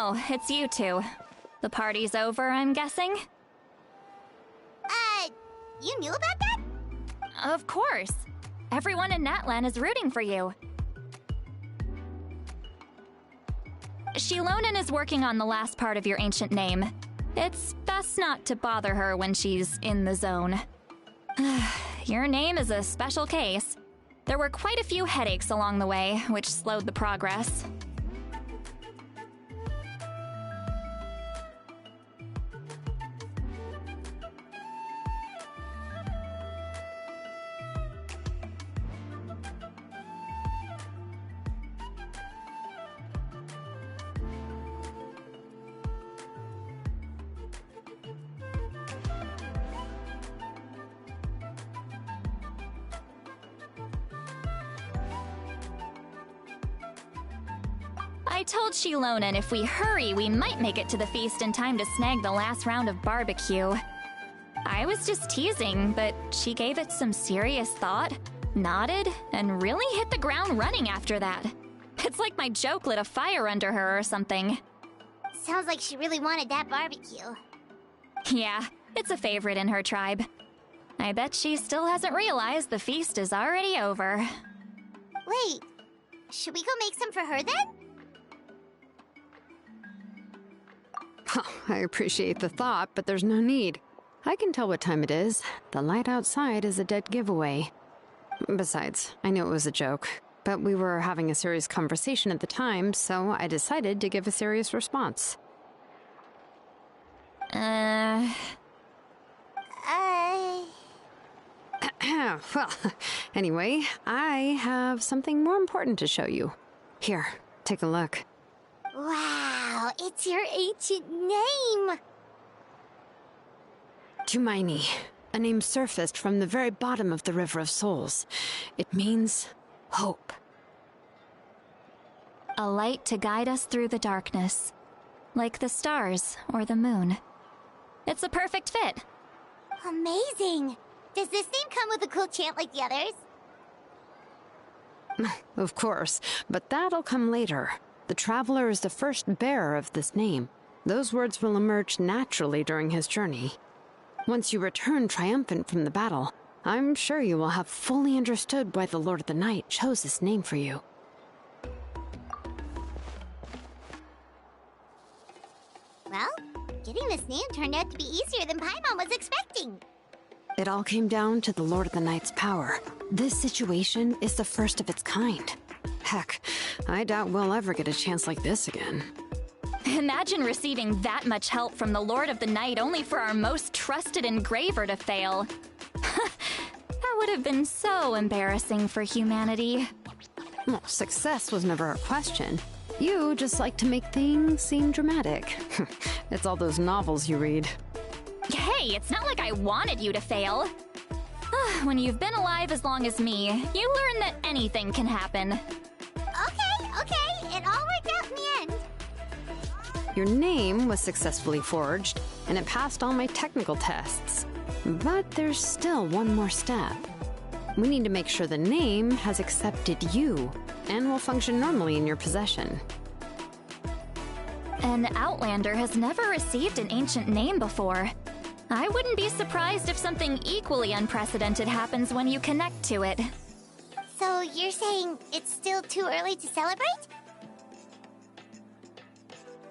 Oh, it's you two. The party's over, I'm guessing? You knew about that? Of course. Everyone in Natlan is rooting for you. Shilonen is working on the last part of your ancient name. It's best not to bother her when she's in the zone. Your name is a special case. There were quite a few headaches along the way, which slowed the progress. I told Shilonen if we hurry, we might make it to the feast in time to snag the last round of barbecue. I was just teasing, but she gave it some serious thought, nodded, and really hit the ground running after that. It's like my joke lit a fire under her or something. Sounds like she really wanted that barbecue. Yeah, it's a favorite in her tribe. I bet she still hasn't realized the feast is already over. Wait, should we go make some for her then? I appreciate the thought, but there's no need. I can tell what time it is. The light outside is a dead giveaway. Besides, I knew it was a joke, but we were having a serious conversation at the time, so I decided to give a serious response. Well, anyway, I have something more important to show you. Here, take a look. wow, it's your ancient name! Tumaini, a name surfaced from the very bottom of the River of Souls. It means hope. A light to guide us through the darkness, like the stars or the moon. It's a perfect fit. Amazing! Does this name come with a cool chant like the others? Of course, but that'll come later. The Traveler is the first bearer of this name. Those words will emerge naturally during his journey. Once you return triumphant from the battle, I'm sure you will have fully understood why the Lord of the Night chose this name for you. Well, getting this name turned out to be easier than Paimon was expecting. It all came down to the Lord of the Night's power. This situation is the first of its kind. Heck, I doubt we'll ever get a chance like this again. Imagine receiving that much help from the Lord of the Night only for our most trusted engraver to fail. That would have been so embarrassing for humanity. Well, success was never a question. You just like to make things seem dramatic. It's all those novels you read. Hey, it's not like I wanted you to fail. When you've been alive as long as me, you learn that anything can happen. Okay, it all worked out in the end. Your name was successfully forged, and it passed all my technical tests. But there's still one more step. We need to make sure the name has accepted you, and will function normally in your possession. An Outlander has never received an ancient name before. I wouldn't be surprised if something equally unprecedented happens when you connect to it. So you're saying it's still too early to celebrate?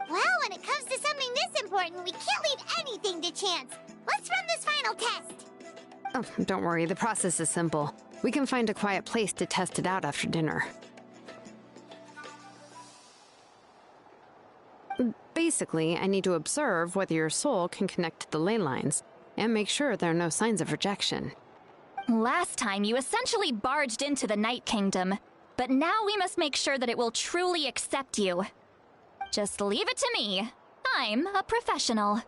Well, when it comes to something this important, we can't leave anything to chance. Let's run this final test. Oh, don't worry, the process is simple. We can find a quiet place to test it out after dinner. Basically, I need to observe whether your soul can connect to the ley lines, and make sure there are no signs of rejection. Last time, you essentially barged into the Night Kingdom, but now we must make sure that it will truly accept you. Just leave it to me. I'm a professional.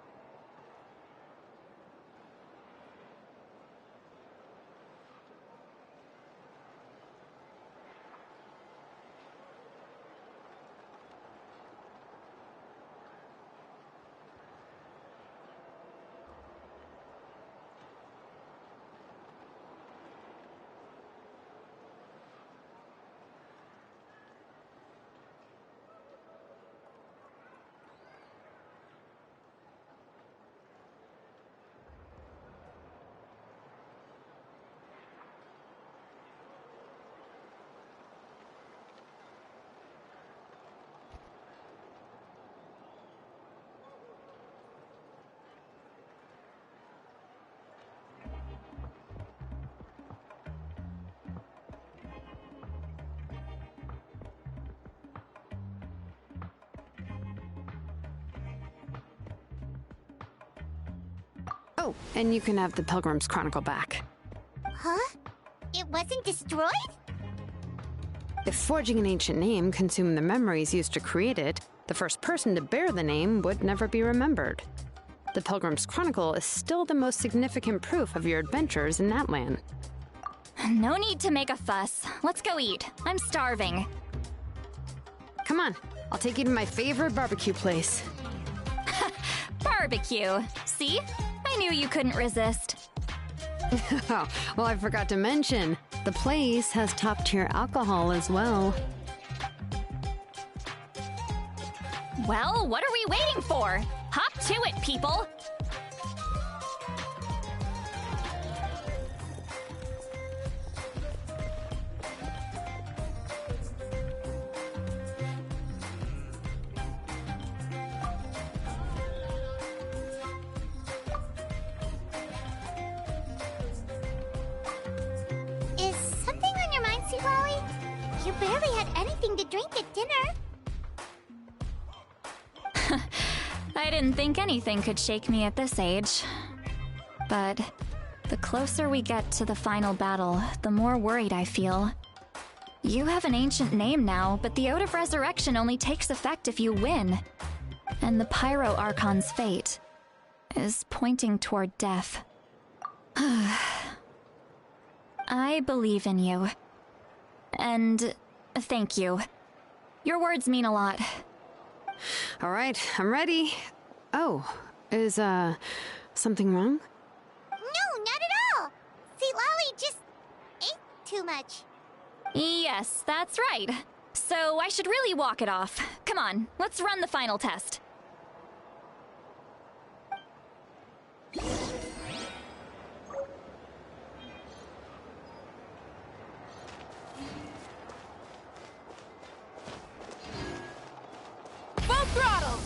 Oh, and you can have the Pilgrim's Chronicle back. Huh? It wasn't destroyed? If forging an ancient name consumed the memories used to create it, the first person to bear the name would never be remembered. The Pilgrim's Chronicle is still the most significant proof of your adventures in that land. No need to make a fuss. Let's go eat. I'm starving. Come on, I'll take you to my favorite barbecue place. Barbecue. See? I knew you couldn't resist. Oh, well, I forgot to mention, the place has top-tier alcohol as well. Well, what are we waiting for? Hop to it, people! Is something on your mind, Seawally? You barely had anything to drink at dinner. I didn't think anything could shake me at this age. But the closer we get to the final battle, the more worried I feel. You have an ancient name now, but the Ode of Resurrection only takes effect if you win. And the Pyro Archon's fate is pointing toward death. I believe in you. And thank you. Your words mean a lot. All right, I'm ready. Oh, is, something wrong? No, not at all. Seawally just ate too much. Yes, that's right. So I should really walk it off. Come on, let's run the final test. Full throttle!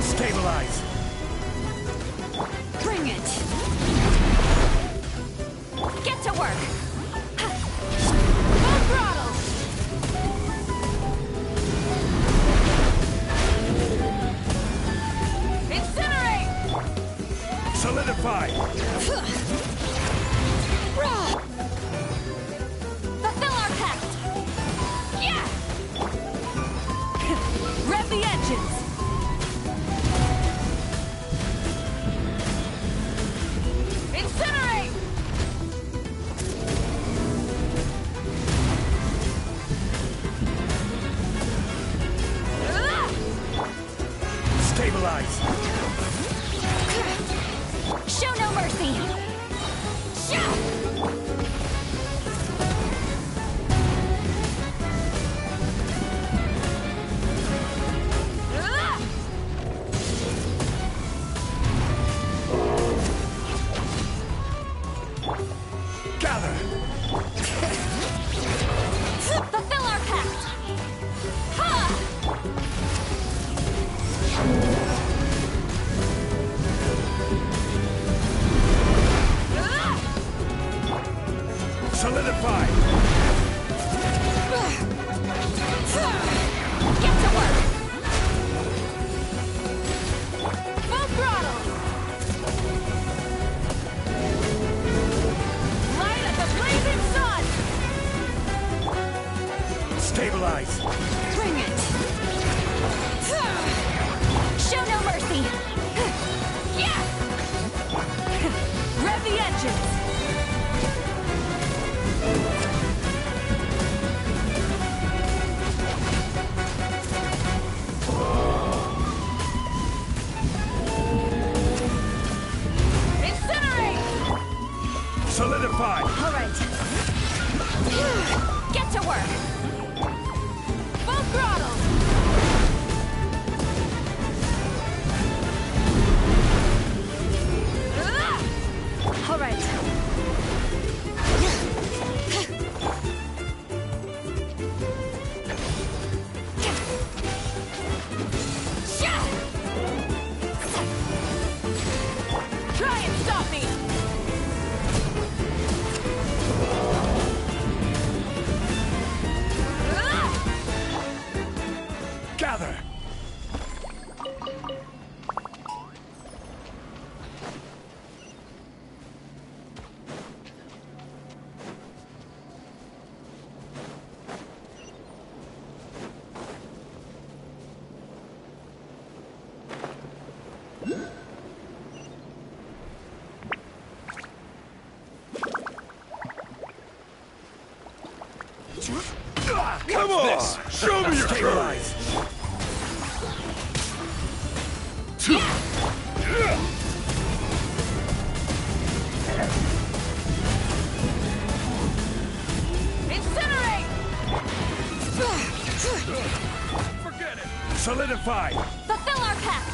Stabilize! Bring it! Get to work! Full throttle! Incinerate! Solidify! Fulfill our pact! Yeah! Rev the engines! Incinerate! Stabilize! Show no mercy! Show! Gather! Fulfill our pact! Ha! Solidify! Get to work! Full throttle! Light at the blazing sun! Stabilize! Bring it! Show no mercy! Yeah! Rev the engines! Incinerate! Solidify! All right. Get to work! Full throttle! All right. Try and stop me! Gather! Come on! Show me your courage! Incinerate! Forget it! Solidify! Fulfill our pact!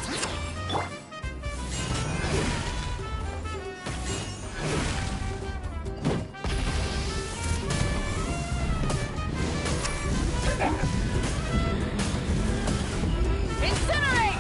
Incinerate!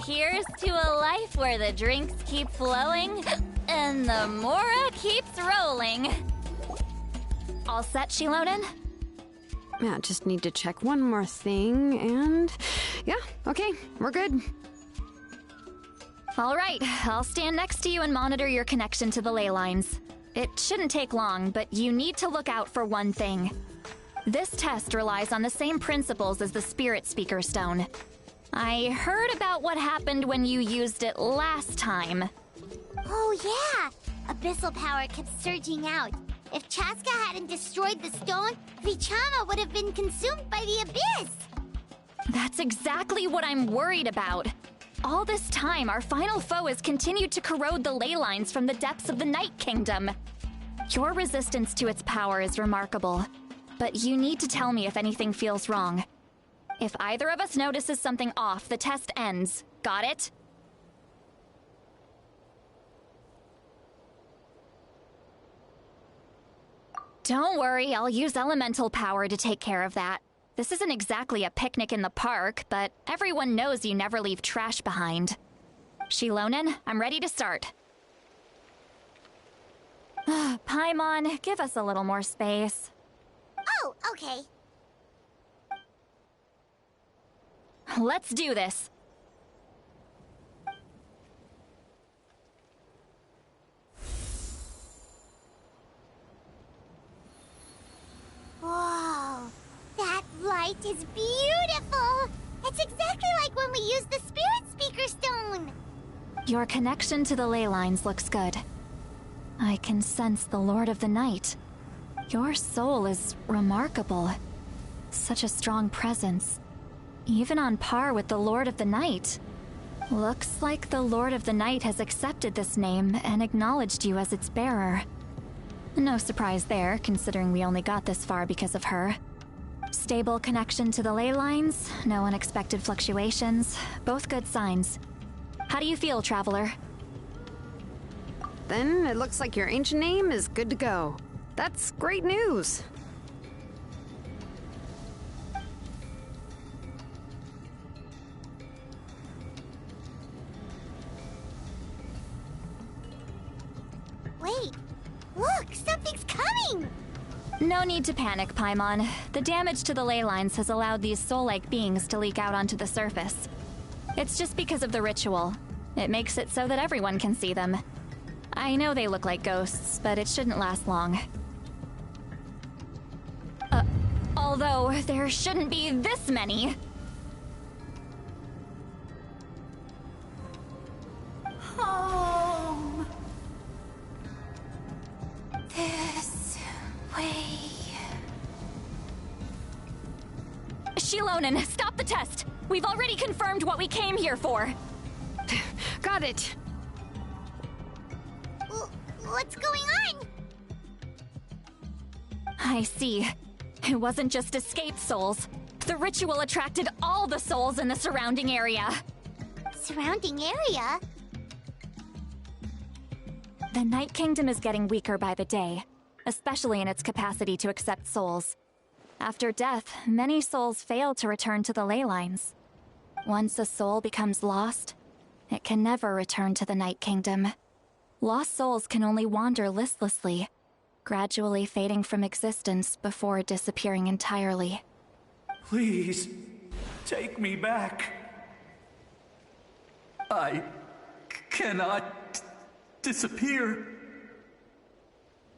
Here's to a life where the drinks keep flowing and the Mora keeps rolling. All set, Shilonen? Yeah, just need to check one more thing, and yeah, okay, we're good. All right, I'll stand next to you and monitor your connection to the ley lines. It shouldn't take long, but you need to look out for one thing. This test relies on the same principles as the Spirit Speaker Stone. I heard about what happened when you used it last time. Oh yeah! Abyssal power kept surging out. If Chaska hadn't destroyed the stone, Vichama would have been consumed by the abyss! That's exactly what I'm worried about. All this time, our final foe has continued to corrode the ley lines from the depths of the Night Kingdom. Your resistance to its power is remarkable, but you need to tell me if anything feels wrong. If either of us notices something off, the test ends. Got it? Don't worry, I'll use elemental power to take care of that. This isn't exactly a picnic in the park, but everyone knows you never leave trash behind. Shilonen, I'm ready to start. Paimon, give us a little more space. Oh, okay. Let's do this. Whoa, that light is beautiful! It's exactly like when we used the Spirit Speaker Stone! Your connection to the ley lines looks good. I can sense the Lord of the Night. Your soul is remarkable. Such a strong presence. Even on par with the Lord of the Night. Looks like the Lord of the Night has accepted this name and acknowledged you as its bearer. No surprise there, considering we only got this far because of her. Stable connection to the ley lines, no unexpected fluctuations, both good signs. How do you feel, Traveler? Then it looks like your ancient name is good to go. That's great news. Wait, look, something's coming! No need to panic, Paimon. The damage to the ley lines has allowed these soul-like beings to leak out onto the surface. It's just because of the ritual. It makes it so that everyone can see them. I know they look like ghosts, but it shouldn't last long. Although, there shouldn't be this many. Home. This way. Shilonen, stop the test! We've already confirmed what we came here for! Got it! What's going on? I see. It wasn't just escaped souls. The ritual attracted all the souls in the surrounding area. Surrounding area? The Night Kingdom is getting weaker by the day, especially in its capacity to accept souls. After death, many souls fail to return to the ley lines. Once a soul becomes lost, it can never return to the Night Kingdom. Lost souls can only wander listlessly, gradually fading from existence before disappearing entirely. Please, take me back. I cannot disappear.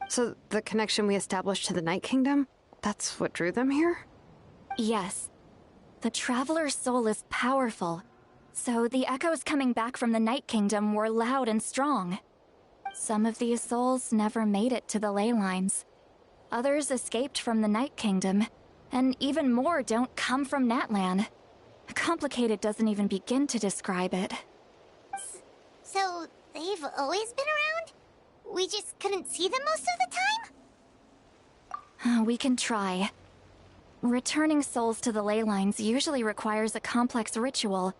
So the connection we established to the Night Kingdom, that's what drew them here? Yes. The Traveler's soul is powerful, so the echoes coming back from the Night Kingdom were loud and strong. Some of these souls never made it to the ley lines. Others escaped from the Night Kingdom, and even more don't come from Natlan. Complicated doesn't even begin to describe it. So, they've always been around? We just couldn't see them most of the time? We can try. Returning souls to the ley lines usually requires a complex ritual.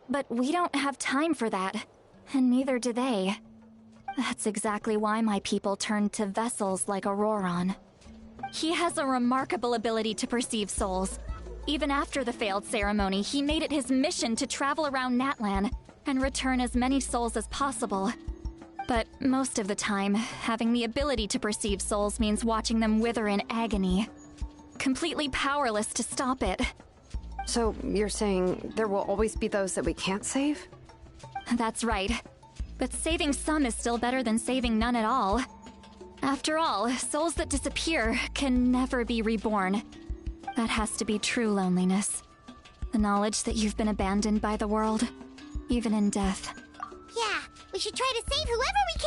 But we don't have time for that, and neither do they. That's exactly why my people turned to vessels like Auroron. He has a remarkable ability to perceive souls. Even after the failed ceremony, he made it his mission to travel around Natlan and return as many souls as possible. But most of the time, having the ability to perceive souls means watching them wither in agony. Completely powerless to stop it. So you're saying there will always be those that we can't save? That's right. But saving some is still better than saving none at all. After all, souls that disappear can never be reborn. That has to be true loneliness. The knowledge that you've been abandoned by the world, even in death. Yeah, we should try to save whoever we